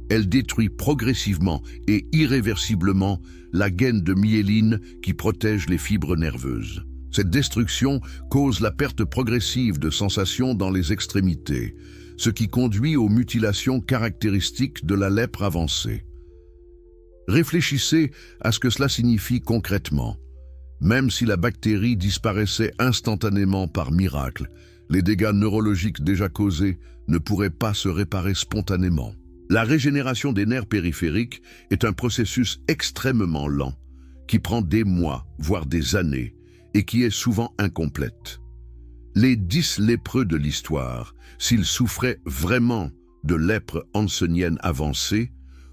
Elle détruit progressivement et irréversiblement la gaine de myéline qui protège les fibres nerveuses. Cette destruction cause la perte progressive de sensations dans les extrémités, ce qui conduit aux mutilations caractéristiques de la lèpre avancée. Réfléchissez à ce que cela signifie concrètement. Même si la bactérie disparaissait instantanément par miracle, les dégâts neurologiques déjà causés ne pourraient pas se réparer spontanément. La régénération des nerfs périphériques est un processus extrêmement lent, qui prend des mois, voire des années, et qui est souvent incomplète. Les 10 lépreux de l'histoire, s'ils souffraient vraiment de lèpre hansenienne avancée,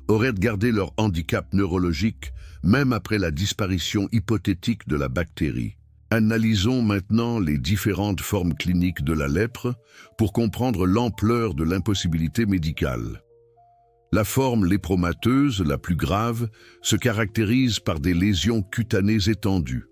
auraient gardé leur handicap neurologique même après la disparition hypothétique de la bactérie. Analysons maintenant les différentes formes cliniques de la lèpre pour comprendre l'ampleur de l'impossibilité médicale. La forme lépromateuse, la plus grave, se caractérise par des lésions cutanées étendues,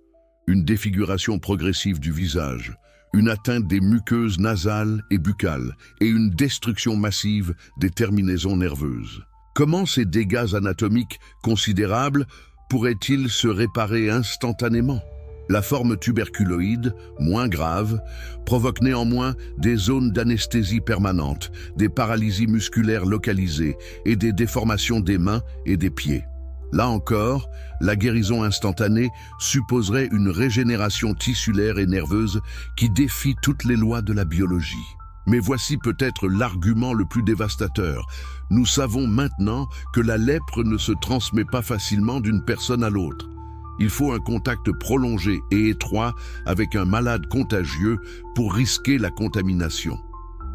une défiguration progressive du visage, une atteinte des muqueuses nasales et buccales et une destruction massive des terminaisons nerveuses. Comment ces dégâts anatomiques considérables pourrait-il se réparer instantanément? La forme tuberculoïde, moins grave, provoque néanmoins des zones d'anesthésie permanente, des paralysies musculaires localisées et des déformations des mains et des pieds. Là encore, la guérison instantanée supposerait une régénération tissulaire et nerveuse qui défie toutes les lois de la biologie. Mais voici peut-être l'argument le plus dévastateur. Nous savons maintenant que la lèpre ne se transmet pas facilement d'une personne à l'autre. Il faut un contact prolongé et étroit avec un malade contagieux pour risquer la contamination.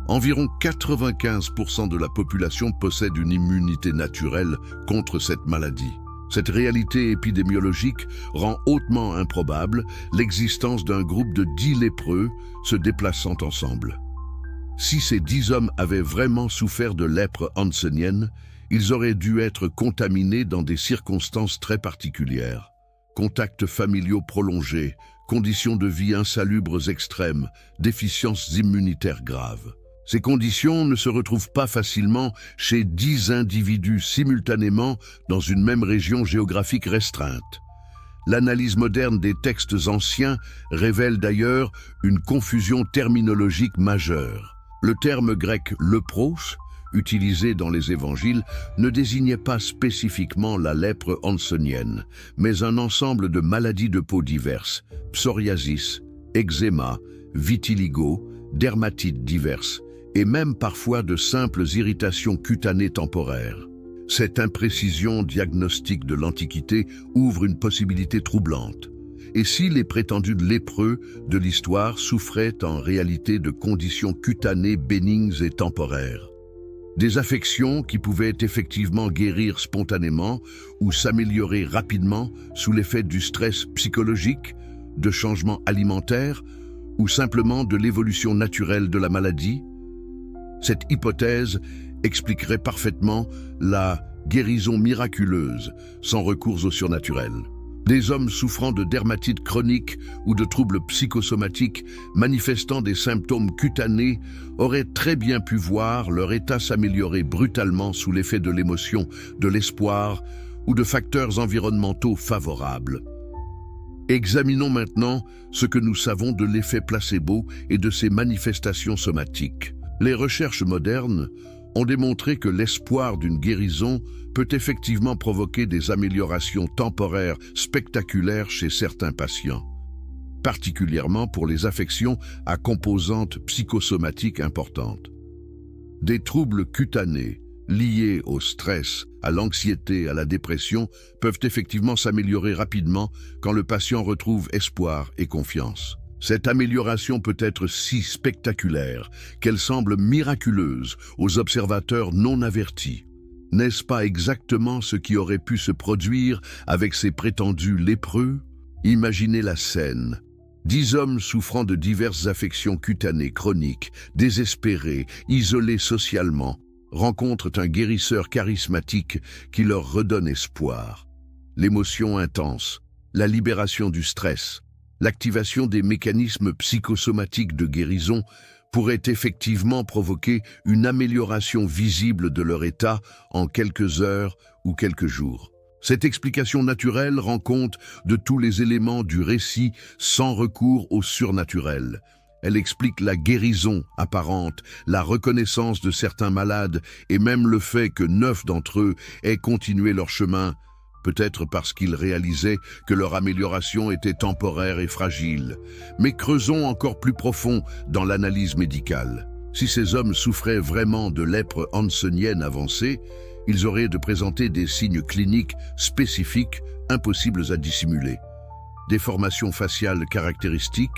Environ 95% de la population possède une immunité naturelle contre cette maladie. Cette réalité épidémiologique rend hautement improbable l'existence d'un groupe de 10 lépreux se déplaçant ensemble. Si ces 10 hommes avaient vraiment souffert de lèpre hansénienne, ils auraient dû être contaminés dans des circonstances très particulières. Contacts familiaux prolongés, conditions de vie insalubres extrêmes, déficiences immunitaires graves. Ces conditions ne se retrouvent pas facilement chez 10 individus simultanément dans une même région géographique restreinte. L'analyse moderne des textes anciens révèle d'ailleurs une confusion terminologique majeure. Le terme grec « lepros », utilisé dans les évangiles, ne désignait pas spécifiquement la lèpre hansénienne, mais un ensemble de maladies de peau diverses, psoriasis, eczéma, vitiligo, dermatites diverses, et même parfois de simples irritations cutanées temporaires. Cette imprécision diagnostique de l'Antiquité ouvre une possibilité troublante. Et si les prétendus lépreux de l'histoire souffraient en réalité de conditions cutanées bénignes et temporaires? Des affections qui pouvaient effectivement guérir spontanément ou s'améliorer rapidement sous l'effet du stress psychologique, de changements alimentaires ou simplement de l'évolution naturelle de la maladie? Cette hypothèse expliquerait parfaitement la guérison miraculeuse sans recours au surnaturel. Des hommes souffrant de dermatite chronique ou de troubles psychosomatiques manifestant des symptômes cutanés auraient très bien pu voir leur état s'améliorer brutalement sous l'effet de l'émotion, de l'espoir ou de facteurs environnementaux favorables. Examinons maintenant ce que nous savons de l'effet placebo et de ses manifestations somatiques. Les recherches modernes ont démontré que l'espoir d'une guérison peut effectivement provoquer des améliorations temporaires spectaculaires chez certains patients, particulièrement pour les affections à composantes psychosomatiques importantes. Des troubles cutanés liés au stress, à l'anxiété, à la dépression peuvent effectivement s'améliorer rapidement quand le patient retrouve espoir et confiance. Cette amélioration peut être si spectaculaire qu'elle semble miraculeuse aux observateurs non avertis. N'est-ce pas exactement ce qui aurait pu se produire avec ces prétendus lépreux? Imaginez la scène. 10 hommes souffrant de diverses affections cutanées chroniques, désespérés, isolés socialement, rencontrent un guérisseur charismatique qui leur redonne espoir. L'émotion intense, la libération du stress, l'activation des mécanismes psychosomatiques de guérison pourrait effectivement provoquer une amélioration visible de leur état en quelques heures ou quelques jours. Cette explication naturelle rend compte de tous les éléments du récit sans recours au surnaturel. Elle explique la guérison apparente, la reconnaissance de certains malades et même le fait que 9 d'entre eux aient continué leur chemin, peut-être parce qu'ils réalisaient que leur amélioration était temporaire et fragile. Mais creusons encore plus profond dans l'analyse médicale. Si ces hommes souffraient vraiment de lèpre hansénienne avancée, ils auraient de présenter des signes cliniques spécifiques impossibles à dissimuler. Déformations faciales caractéristiques,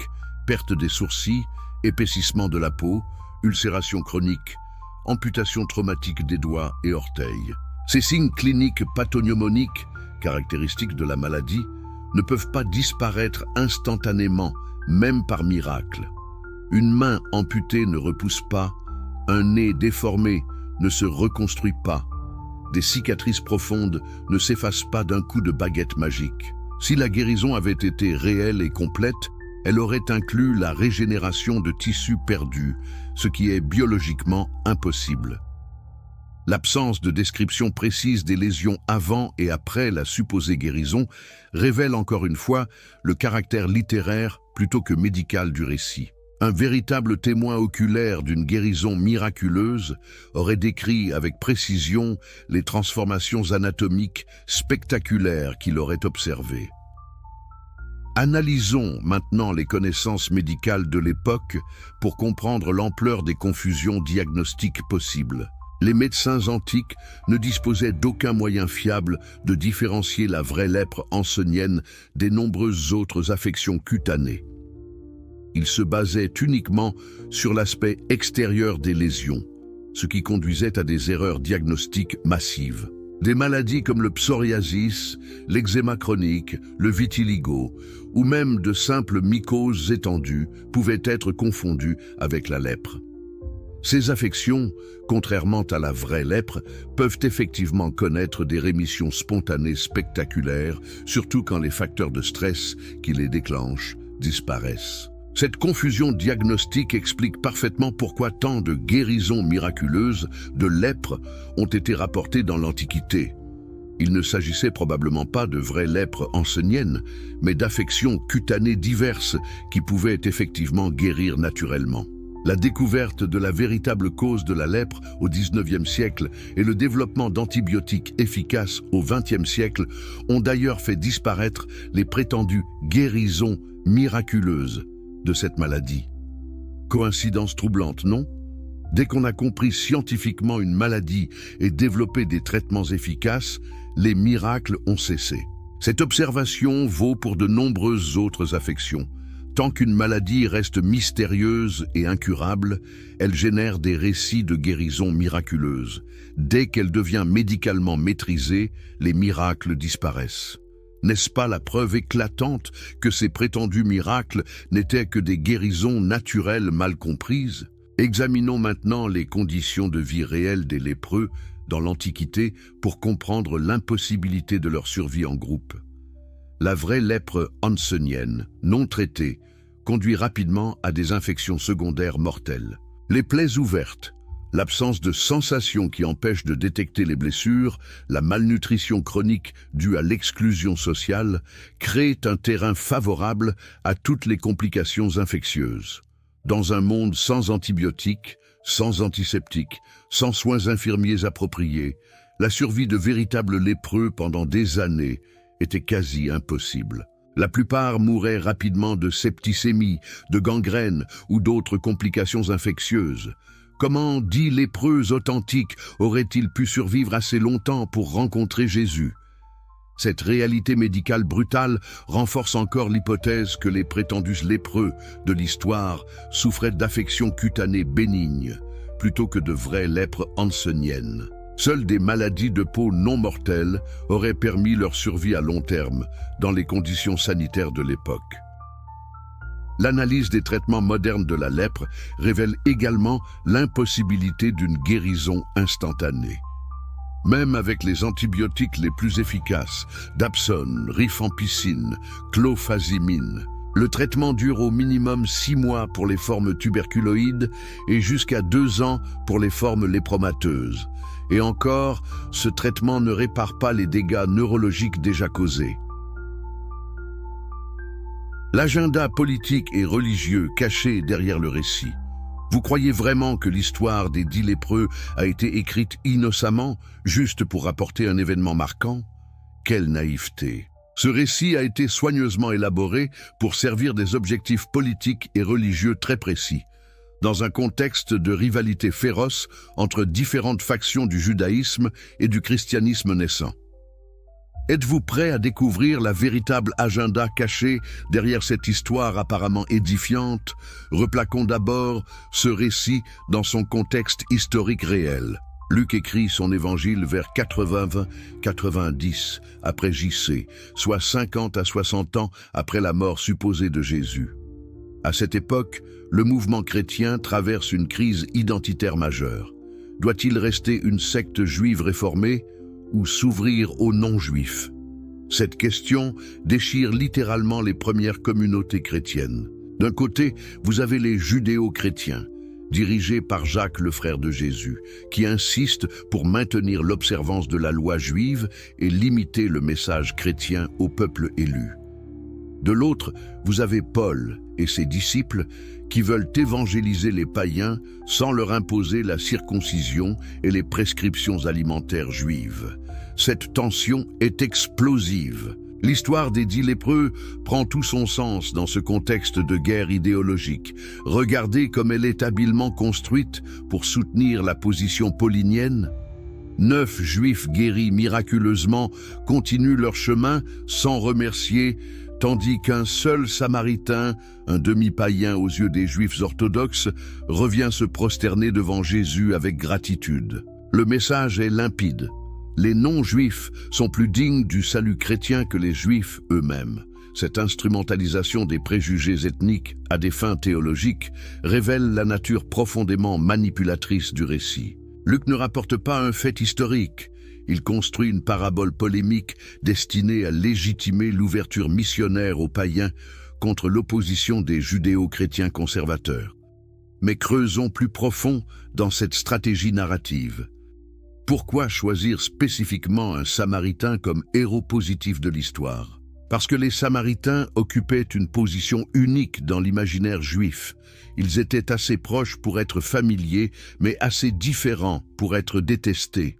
perte des sourcils, épaississement de la peau, ulcération chronique, amputation traumatique des doigts et orteils. Ces signes cliniques pathognomoniques, caractéristiques de la maladie, ne peuvent pas disparaître instantanément, même par miracle. Une main amputée ne repousse pas, un nez déformé ne se reconstruit pas, des cicatrices profondes ne s'effacent pas d'un coup de baguette magique. Si la guérison avait été réelle et complète, elle aurait inclus la régénération de tissus perdus, ce qui est biologiquement impossible. L'absence de description précise des lésions avant et après la supposée guérison révèle encore une fois le caractère littéraire plutôt que médical du récit. Un véritable témoin oculaire d'une guérison miraculeuse aurait décrit avec précision les transformations anatomiques spectaculaires qu'il aurait observées. Analysons maintenant les connaissances médicales de l'époque pour comprendre l'ampleur des confusions diagnostiques possibles. Les médecins antiques ne disposaient d'aucun moyen fiable de différencier la vraie lèpre hansénienne des nombreuses autres affections cutanées. Ils se basaient uniquement sur l'aspect extérieur des lésions, ce qui conduisait à des erreurs diagnostiques massives. Des maladies comme le psoriasis, l'eczéma chronique, le vitiligo, ou même de simples mycoses étendues pouvaient être confondues avec la lèpre. Ces affections, contrairement à la vraie lèpre, peuvent effectivement connaître des rémissions spontanées spectaculaires, surtout quand les facteurs de stress qui les déclenchent disparaissent. Cette confusion diagnostique explique parfaitement pourquoi tant de guérisons miraculeuses de lèpre ont été rapportées dans l'Antiquité. Il ne s'agissait probablement pas de vraies lèpres hanséniennes, mais d'affections cutanées diverses qui pouvaient effectivement guérir naturellement. La découverte de la véritable cause de la lèpre au XIXe siècle et le développement d'antibiotiques efficaces au XXe siècle ont d'ailleurs fait disparaître les prétendues guérisons miraculeuses de cette maladie. Coïncidence troublante, non? Dès qu'on a compris scientifiquement une maladie et développé des traitements efficaces, les miracles ont cessé. Cette observation vaut pour de nombreuses autres affections. Tant qu'une maladie reste mystérieuse et incurable, elle génère des récits de guérison miraculeuse. Dès qu'elle devient médicalement maîtrisée, les miracles disparaissent. N'est-ce pas la preuve éclatante que ces prétendus miracles n'étaient que des guérisons naturelles mal comprises? Examinons maintenant les conditions de vie réelles des lépreux dans l'Antiquité pour comprendre l'impossibilité de leur survie en groupe. La vraie lèpre hansénienne, non traitée, conduit rapidement à des infections secondaires mortelles. Les plaies ouvertes, l'absence de sensation qui empêche de détecter les blessures, la malnutrition chronique due à l'exclusion sociale, créent un terrain favorable à toutes les complications infectieuses. Dans un monde sans antibiotiques, sans antiseptiques, sans soins infirmiers appropriés, la survie de véritables lépreux pendant des années était quasi impossible. La plupart mouraient rapidement de septicémie, de gangrène ou d'autres complications infectieuses. Comment 10 lépreux authentiques auraient-ils pu survivre assez longtemps pour rencontrer Jésus? Cette réalité médicale brutale renforce encore l'hypothèse que les prétendus lépreux de l'histoire souffraient d'affections cutanées bénignes, plutôt que de vraies lèpres hanséniennes. Seules des maladies de peau non mortelles auraient permis leur survie à long terme dans les conditions sanitaires de l'époque. L'analyse des traitements modernes de la lèpre révèle également l'impossibilité d'une guérison instantanée. Même avec les antibiotiques les plus efficaces, dapsone, rifampicine, clofazimine, le traitement dure au minimum 6 mois pour les formes tuberculoïdes et jusqu'à 2 ans pour les formes lépromateuses. Et encore, ce traitement ne répare pas les dégâts neurologiques déjà causés. L'agenda politique et religieux caché derrière le récit. Vous croyez vraiment que l'histoire des 10 lépreux a été écrite innocemment, juste pour rapporter un événement marquant? Quelle naïveté! Ce récit a été soigneusement élaboré pour servir des objectifs politiques et religieux très précis, dans un contexte de rivalité féroce entre différentes factions du judaïsme et du christianisme naissant. Êtes-vous prêt à découvrir la véritable agenda caché derrière cette histoire apparemment édifiante? Replaquons d'abord ce récit dans son contexte historique réel. Luc écrit son évangile vers 80-90 après J.C., soit 50 à 60 ans après la mort supposée de Jésus. À cette époque, le mouvement chrétien traverse une crise identitaire majeure. Doit-il rester une secte juive réformée ou s'ouvrir aux non-juifs? Cette question déchire littéralement les premières communautés chrétiennes. D'un côté, vous avez les judéo-chrétiens, dirigé par Jacques, le frère de Jésus, qui insiste pour maintenir l'observance de la loi juive et limiter le message chrétien au peuple élu. De l'autre, vous avez Paul et ses disciples qui veulent évangéliser les païens sans leur imposer la circoncision et les prescriptions alimentaires juives. Cette tension est explosive. L'histoire des 10 lépreux prend tout son sens dans ce contexte de guerre idéologique. Regardez comme elle est habilement construite pour soutenir la position paulinienne. 9 Juifs guéris miraculeusement continuent leur chemin sans remercier, tandis qu'un seul Samaritain, un demi-païen aux yeux des Juifs orthodoxes, revient se prosterner devant Jésus avec gratitude. Le message est limpide. Les non-juifs sont plus dignes du salut chrétien que les juifs eux-mêmes. Cette instrumentalisation des préjugés ethniques à des fins théologiques révèle la nature profondément manipulatrice du récit. Luc ne rapporte pas un fait historique. Il construit une parabole polémique destinée à légitimer l'ouverture missionnaire aux païens contre l'opposition des judéo-chrétiens conservateurs. Mais creusons plus profond dans cette stratégie narrative. Pourquoi choisir spécifiquement un Samaritain comme héros positif de l'histoire? Parce que les Samaritains occupaient une position unique dans l'imaginaire juif. Ils étaient assez proches pour être familiers, mais assez différents pour être détestés.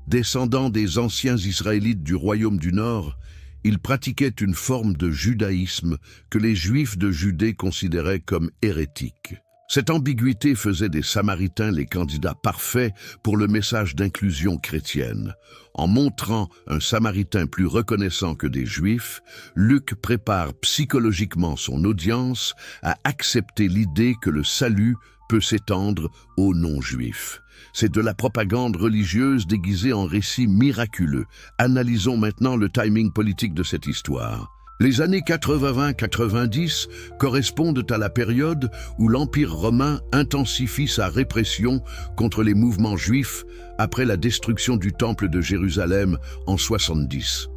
Descendants des anciens Israélites du royaume du Nord, ils pratiquaient une forme de judaïsme que les Juifs de Judée considéraient comme hérétique. Cette ambiguïté faisait des Samaritains les candidats parfaits pour le message d'inclusion chrétienne. En montrant un Samaritain plus reconnaissant que des Juifs, Luc prépare psychologiquement son audience à accepter l'idée que le salut peut s'étendre aux non-juifs. C'est de la propagande religieuse déguisée en récit miraculeux. Analysons maintenant le timing politique de cette histoire. Les années 80-90 correspondent à la période où l'Empire romain intensifie sa répression contre les mouvements juifs après la destruction du Temple de Jérusalem en 70.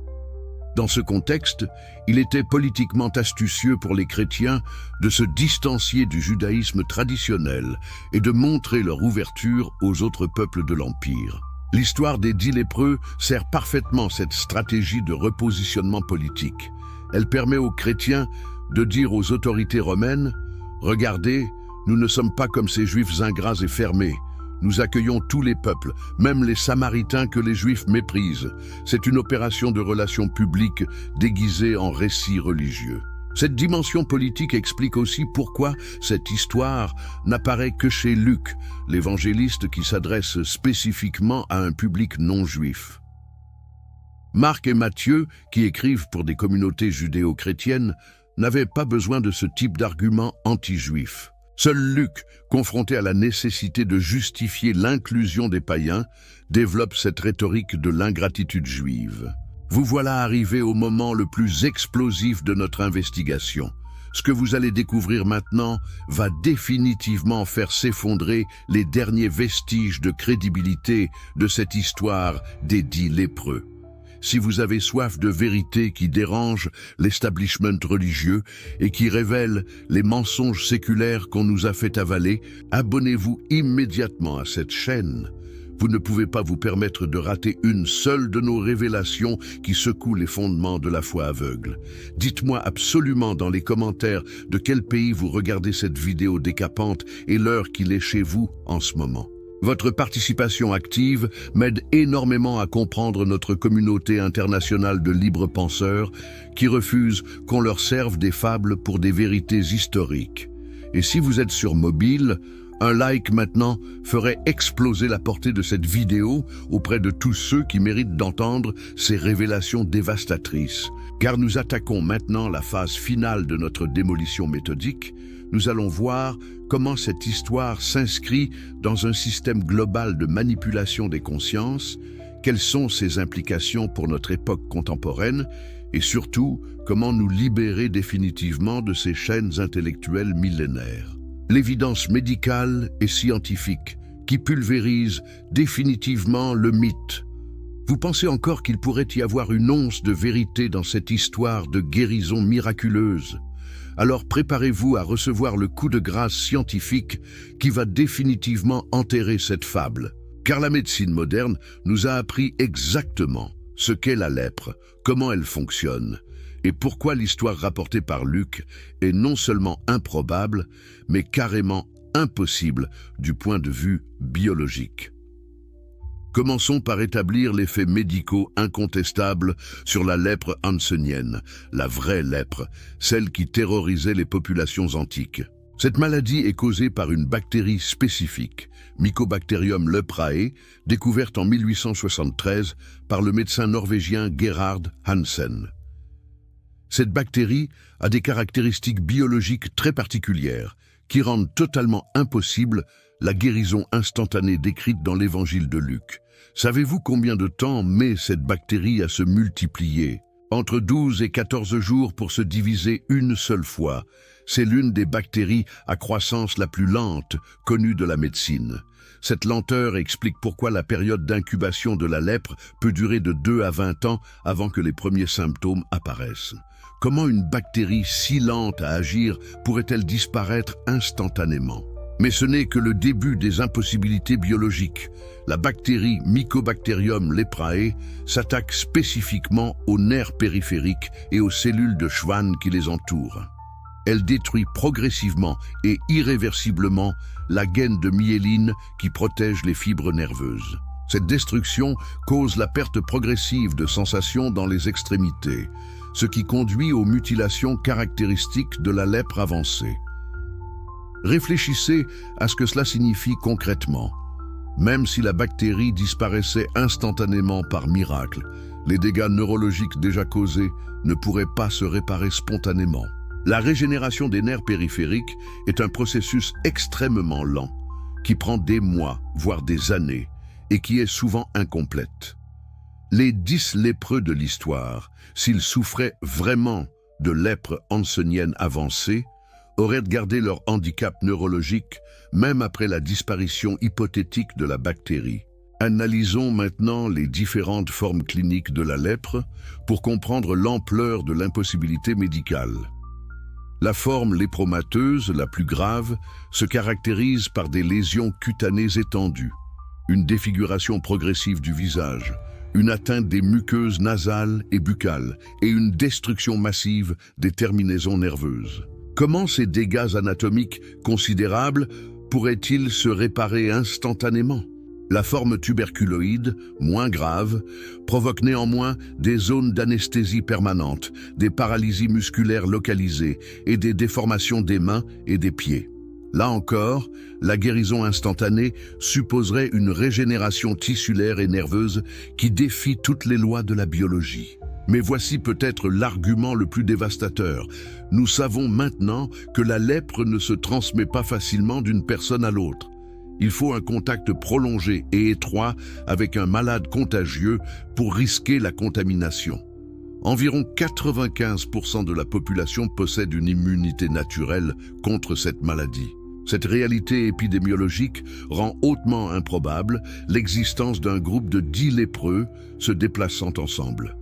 Dans ce contexte, il était politiquement astucieux pour les chrétiens de se distancier du judaïsme traditionnel et de montrer leur ouverture aux autres peuples de l'Empire. L'histoire des 10 lépreux sert parfaitement cette stratégie de repositionnement politique. Elle permet aux chrétiens de dire aux autorités romaines « Regardez, nous ne sommes pas comme ces Juifs ingrats et fermés. Nous accueillons tous les peuples, même les Samaritains que les Juifs méprisent. C'est une opération de relations publiques déguisée en récit religieux. » Cette dimension politique explique aussi pourquoi cette histoire n'apparaît que chez Luc, l'évangéliste qui s'adresse spécifiquement à un public non-juif. Marc et Matthieu, qui écrivent pour des communautés judéo-chrétiennes, n'avaient pas besoin de ce type d'argument anti-juif. Seul Luc, confronté à la nécessité de justifier l'inclusion des païens, développe cette rhétorique de l'ingratitude juive. Vous voilà arrivé au moment le plus explosif de notre investigation. Ce que vous allez découvrir maintenant va définitivement faire s'effondrer les derniers vestiges de crédibilité de cette histoire des 10 lépreux. Si vous avez soif de vérité qui dérange l'establishment religieux et qui révèle les mensonges séculaires qu'on nous a fait avaler, abonnez-vous immédiatement à cette chaîne. Vous ne pouvez pas vous permettre de rater une seule de nos révélations qui secouent les fondements de la foi aveugle. Dites-moi absolument dans les commentaires de quel pays vous regardez cette vidéo décapante et l'heure qu'il est chez vous en ce moment. Votre participation active m'aide énormément à comprendre notre communauté internationale de libres penseurs qui refusent qu'on leur serve des fables pour des vérités historiques. Et si vous êtes sur mobile, un like maintenant ferait exploser la portée de cette vidéo auprès de tous ceux qui méritent d'entendre ces révélations dévastatrices. Car nous attaquons maintenant la phase finale de notre démolition méthodique. Nous allons voir comment cette histoire s'inscrit dans un système global de manipulation des consciences, quelles sont ses implications pour notre époque contemporaine, et surtout, comment nous libérer définitivement de ces chaînes intellectuelles millénaires. L'évidence médicale et scientifique qui pulvérise définitivement le mythe. Vous pensez encore qu'il pourrait y avoir une once de vérité dans cette histoire de guérison miraculeuse? Alors préparez-vous à recevoir le coup de grâce scientifique qui va définitivement enterrer cette fable. Car la médecine moderne nous a appris exactement ce qu'est la lèpre, comment elle fonctionne, et pourquoi l'histoire rapportée par Luc est non seulement improbable, mais carrément impossible du point de vue biologique. Commençons par établir les faits médicaux incontestables sur la lèpre hansénienne, la vraie lèpre, celle qui terrorisait les populations antiques. Cette maladie est causée par une bactérie spécifique, Mycobacterium leprae, découverte en 1873 par le médecin norvégien Gerhard Hansen. Cette bactérie a des caractéristiques biologiques très particulières qui rendent totalement impossible la guérison instantanée décrite dans l'évangile de Luc. Savez-vous combien de temps met cette bactérie à se multiplier? Entre 12 et 14 jours pour se diviser une seule fois. C'est l'une des bactéries à croissance la plus lente connue de la médecine. Cette lenteur explique pourquoi la période d'incubation de la lèpre peut durer de 2 à 20 ans avant que les premiers symptômes apparaissent. Comment une bactérie si lente à agir pourrait-elle disparaître instantanément? Mais ce n'est que le début des impossibilités biologiques. La bactérie Mycobacterium leprae s'attaque spécifiquement aux nerfs périphériques et aux cellules de Schwann qui les entourent. Elle détruit progressivement et irréversiblement la gaine de myéline qui protège les fibres nerveuses. Cette destruction cause la perte progressive de sensations dans les extrémités, ce qui conduit aux mutilations caractéristiques de la lèpre avancée. Réfléchissez à ce que cela signifie concrètement. Même si la bactérie disparaissait instantanément par miracle, les dégâts neurologiques déjà causés ne pourraient pas se réparer spontanément. La régénération des nerfs périphériques est un processus extrêmement lent, qui prend des mois, voire des années, et qui est souvent incomplète. Les 10 lépreux de l'histoire, s'ils souffraient vraiment de lèpre hansénienne avancée, auraient gardé leur handicap neurologique même après la disparition hypothétique de la bactérie. Analysons maintenant les différentes formes cliniques de la lèpre pour comprendre l'ampleur de l'impossibilité médicale. La forme lépromateuse, la plus grave, se caractérise par des lésions cutanées étendues, une défiguration progressive du visage, une atteinte des muqueuses nasales et buccales et une destruction massive des terminaisons nerveuses. Comment ces dégâts anatomiques considérables pourraient-ils se réparer instantanément? La forme tuberculoïde, moins grave, provoque néanmoins des zones d'anesthésie permanente, des paralysies musculaires localisées et des déformations des mains et des pieds. Là encore, la guérison instantanée supposerait une régénération tissulaire et nerveuse qui défie toutes les lois de la biologie. Mais voici peut-être l'argument le plus dévastateur. Nous savons maintenant que la lèpre ne se transmet pas facilement d'une personne à l'autre. Il faut un contact prolongé et étroit avec un malade contagieux pour risquer la contamination. Environ 95% de la population possède une immunité naturelle contre cette maladie. Cette réalité épidémiologique rend hautement improbable l'existence d'un groupe de 10 lépreux se déplaçant ensemble.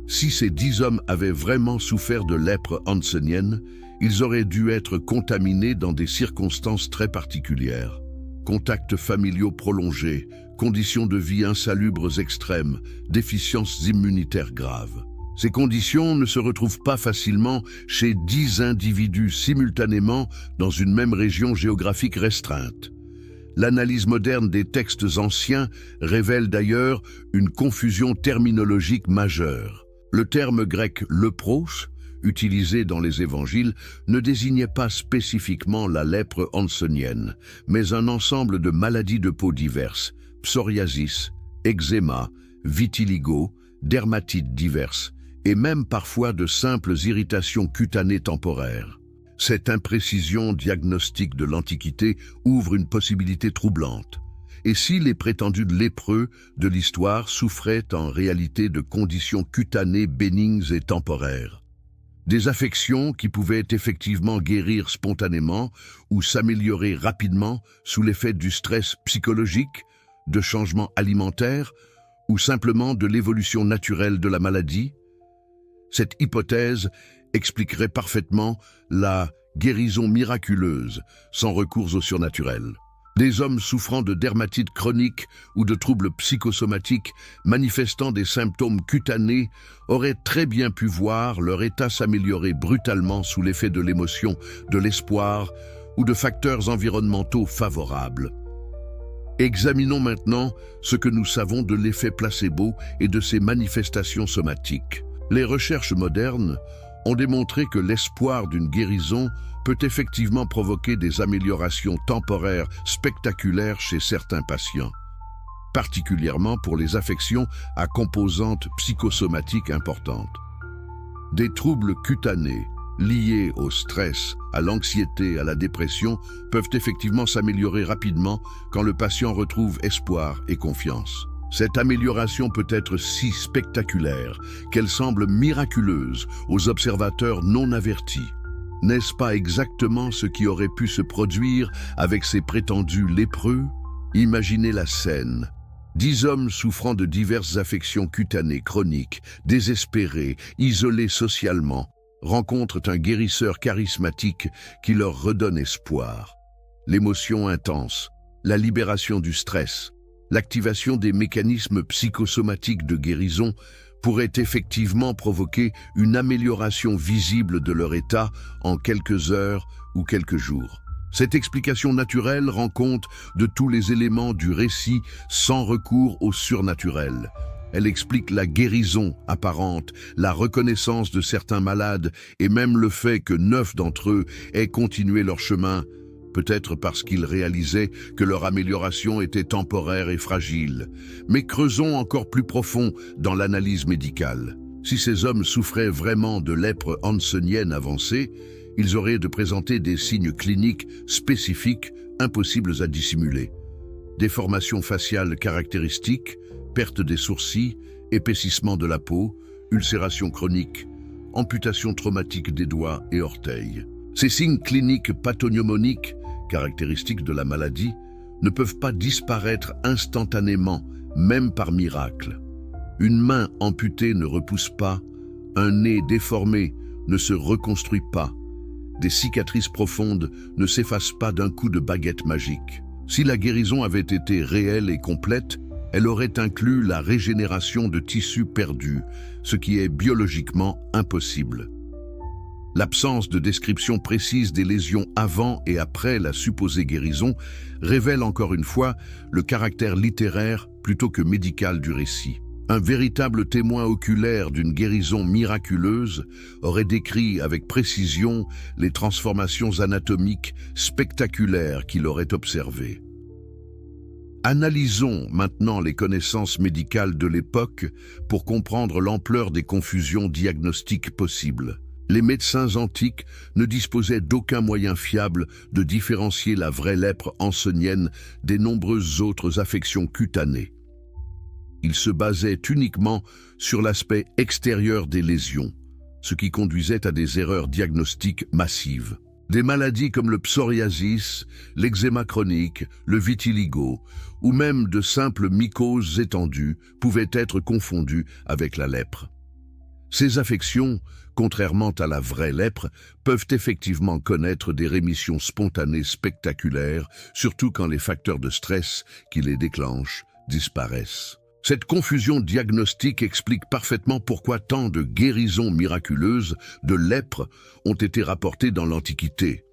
Si ces 10 hommes avaient vraiment souffert de lèpre hansénienne, ils auraient dû être contaminés dans des circonstances très particulières. Contacts familiaux prolongés, conditions de vie insalubres extrêmes, déficiences immunitaires graves. Ces conditions ne se retrouvent pas facilement chez 10 individus simultanément dans une même région géographique restreinte. L'analyse moderne des textes anciens révèle d'ailleurs une confusion terminologique majeure. Le terme grec « lepros », utilisé dans les évangiles, ne désignait pas spécifiquement la lèpre hansénienne, mais un ensemble de maladies de peau diverses, psoriasis, eczéma, vitiligo, dermatites diverses, et même parfois de simples irritations cutanées temporaires. Cette imprécision diagnostique de l'Antiquité ouvre une possibilité troublante. Et si les prétendus lépreux de l'histoire souffraient en réalité de conditions cutanées bénignes et temporaires? Des affections qui pouvaient effectivement guérir spontanément ou s'améliorer rapidement sous l'effet du stress psychologique, de changements alimentaires ou simplement de l'évolution naturelle de la maladie? Cette hypothèse expliquerait parfaitement la guérison miraculeuse sans recours au surnaturel. Des hommes souffrant de dermatite chronique ou de troubles psychosomatiques manifestant des symptômes cutanés auraient très bien pu voir leur état s'améliorer brutalement sous l'effet de l'émotion, de l'espoir ou de facteurs environnementaux favorables. Examinons maintenant ce que nous savons de l'effet placebo et de ses manifestations somatiques. Les recherches modernes ont démontré que l'espoir d'une guérison peut effectivement provoquer des améliorations temporaires spectaculaires chez certains patients, particulièrement pour les affections à composantes psychosomatiques importantes. Des troubles cutanés liés au stress, à l'anxiété, à la dépression peuvent effectivement s'améliorer rapidement quand le patient retrouve espoir et confiance. Cette amélioration peut être si spectaculaire qu'elle semble miraculeuse aux observateurs non avertis. N'est-ce pas exactement ce qui aurait pu se produire avec ces prétendus lépreux? Imaginez la scène. 10 hommes souffrant de diverses affections cutanées chroniques, désespérés, isolés socialement, rencontrent un guérisseur charismatique qui leur redonne espoir. L'émotion intense, la libération du stress, l'activation des mécanismes psychosomatiques de guérison pourrait effectivement provoquer une amélioration visible de leur état en quelques heures ou quelques jours. Cette explication naturelle rend compte de tous les éléments du récit sans recours au surnaturel. Elle explique la guérison apparente, la reconnaissance de certains malades et même le fait que 9 d'entre eux aient continué leur chemin, peut-être parce qu'ils réalisaient que leur amélioration était temporaire et fragile. Mais creusons encore plus profond dans l'analyse médicale. Si ces hommes souffraient vraiment de lèpre hansenienne avancée, ils auraient de présenter des signes cliniques spécifiques impossibles à dissimuler. Déformations faciales caractéristiques, perte des sourcils, épaississement de la peau, ulcération chronique, amputation traumatique des doigts et orteils. Ces signes cliniques pathognomoniques, caractéristiques de la maladie, ne peuvent pas disparaître instantanément, même par miracle. Une main amputée ne repousse pas, un nez déformé ne se reconstruit pas, des cicatrices profondes ne s'effacent pas d'un coup de baguette magique. Si la guérison avait été réelle et complète, elle aurait inclus la régénération de tissus perdus, ce qui est biologiquement impossible. L'absence de description précise des lésions avant et après la supposée guérison révèle encore une fois le caractère littéraire plutôt que médical du récit. Un véritable témoin oculaire d'une guérison miraculeuse aurait décrit avec précision les transformations anatomiques spectaculaires qu'il aurait observées. Analysons maintenant les connaissances médicales de l'époque pour comprendre l'ampleur des confusions diagnostiques possibles. Les médecins antiques ne disposaient d'aucun moyen fiable de différencier la vraie lèpre hansenienne des nombreuses autres affections cutanées. Ils se basaient uniquement sur l'aspect extérieur des lésions, ce qui conduisait à des erreurs diagnostiques massives. Des maladies comme le psoriasis, l'eczéma chronique, le vitiligo ou même de simples mycoses étendues pouvaient être confondues avec la lèpre. Ces affections, contrairement à la vraie lèpre, peuvent effectivement connaître des rémissions spontanées spectaculaires, surtout quand les facteurs de stress qui les déclenchent disparaissent. Cette confusion diagnostique explique parfaitement pourquoi tant de guérisons miraculeuses de lèpre ont été rapportées dans l'Antiquité.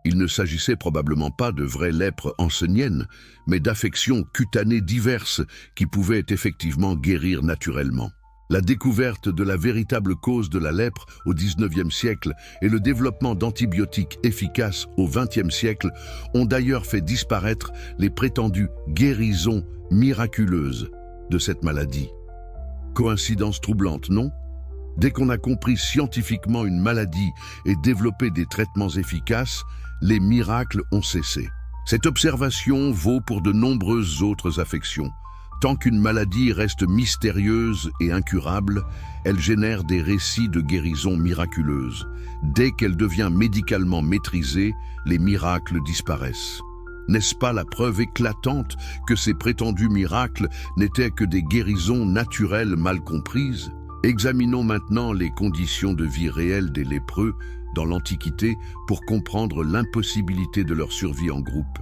Il ne s'agissait probablement pas de vraies lèpres hanseniennes, mais d'affections cutanées diverses qui pouvaient effectivement guérir naturellement. La découverte de la véritable cause de la lèpre au XIXe siècle et le développement d'antibiotiques efficaces au XXe siècle ont d'ailleurs fait disparaître les prétendues guérisons miraculeuses de cette maladie. Coïncidence troublante, non? Dès qu'on a compris scientifiquement une maladie et développé des traitements efficaces, les miracles ont cessé. Cette observation vaut pour de nombreuses autres affections. Tant qu'une maladie reste mystérieuse et incurable, elle génère des récits de guérison miraculeuse. Dès qu'elle devient médicalement maîtrisée, les miracles disparaissent. N'est-ce pas la preuve éclatante que ces prétendus miracles n'étaient que des guérisons naturelles mal comprises? Examinons maintenant les conditions de vie réelles des lépreux dans l'Antiquité pour comprendre l'impossibilité de leur survie en groupe.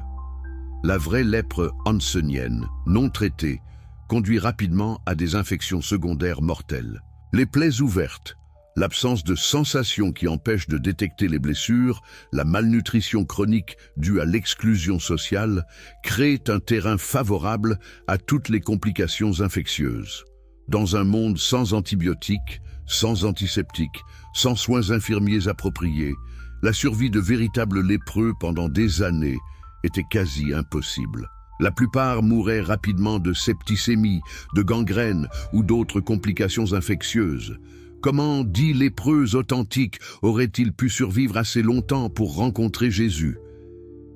La vraie lèpre hansenienne, non traitée, conduit rapidement à des infections secondaires mortelles. Les plaies ouvertes, l'absence de sensation qui empêche de détecter les blessures, la malnutrition chronique due à l'exclusion sociale, créent un terrain favorable à toutes les complications infectieuses. Dans un monde sans antibiotiques, sans antiseptiques, sans soins infirmiers appropriés, la survie de véritables lépreux pendant des années était quasi impossible. La plupart mouraient rapidement de septicémie, de gangrène ou d'autres complications infectieuses. Comment 10 lépreux authentiques auraient-ils pu survivre assez longtemps pour rencontrer Jésus?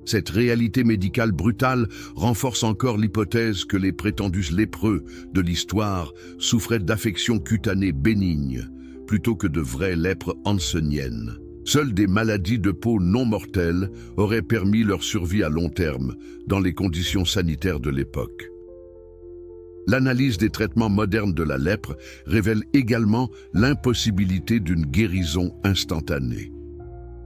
Cette réalité médicale brutale renforce encore l'hypothèse que les prétendus lépreux de l'histoire souffraient d'affections cutanées bénignes, plutôt que de vraies lèpres hanseniennes. Seules des maladies de peau non mortelles auraient permis leur survie à long terme dans les conditions sanitaires de l'époque. L'analyse des traitements modernes de la lèpre révèle également l'impossibilité d'une guérison instantanée.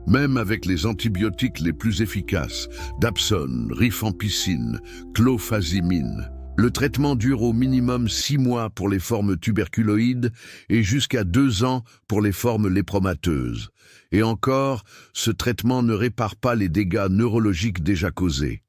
Même avec les antibiotiques les plus efficaces, dapsone, rifampicine, clofazimine, le traitement dure au minimum 6 mois pour les formes tuberculoïdes et jusqu'à 2 ans pour les formes lépromateuses. Et encore, ce traitement ne répare pas les dégâts neurologiques déjà causés.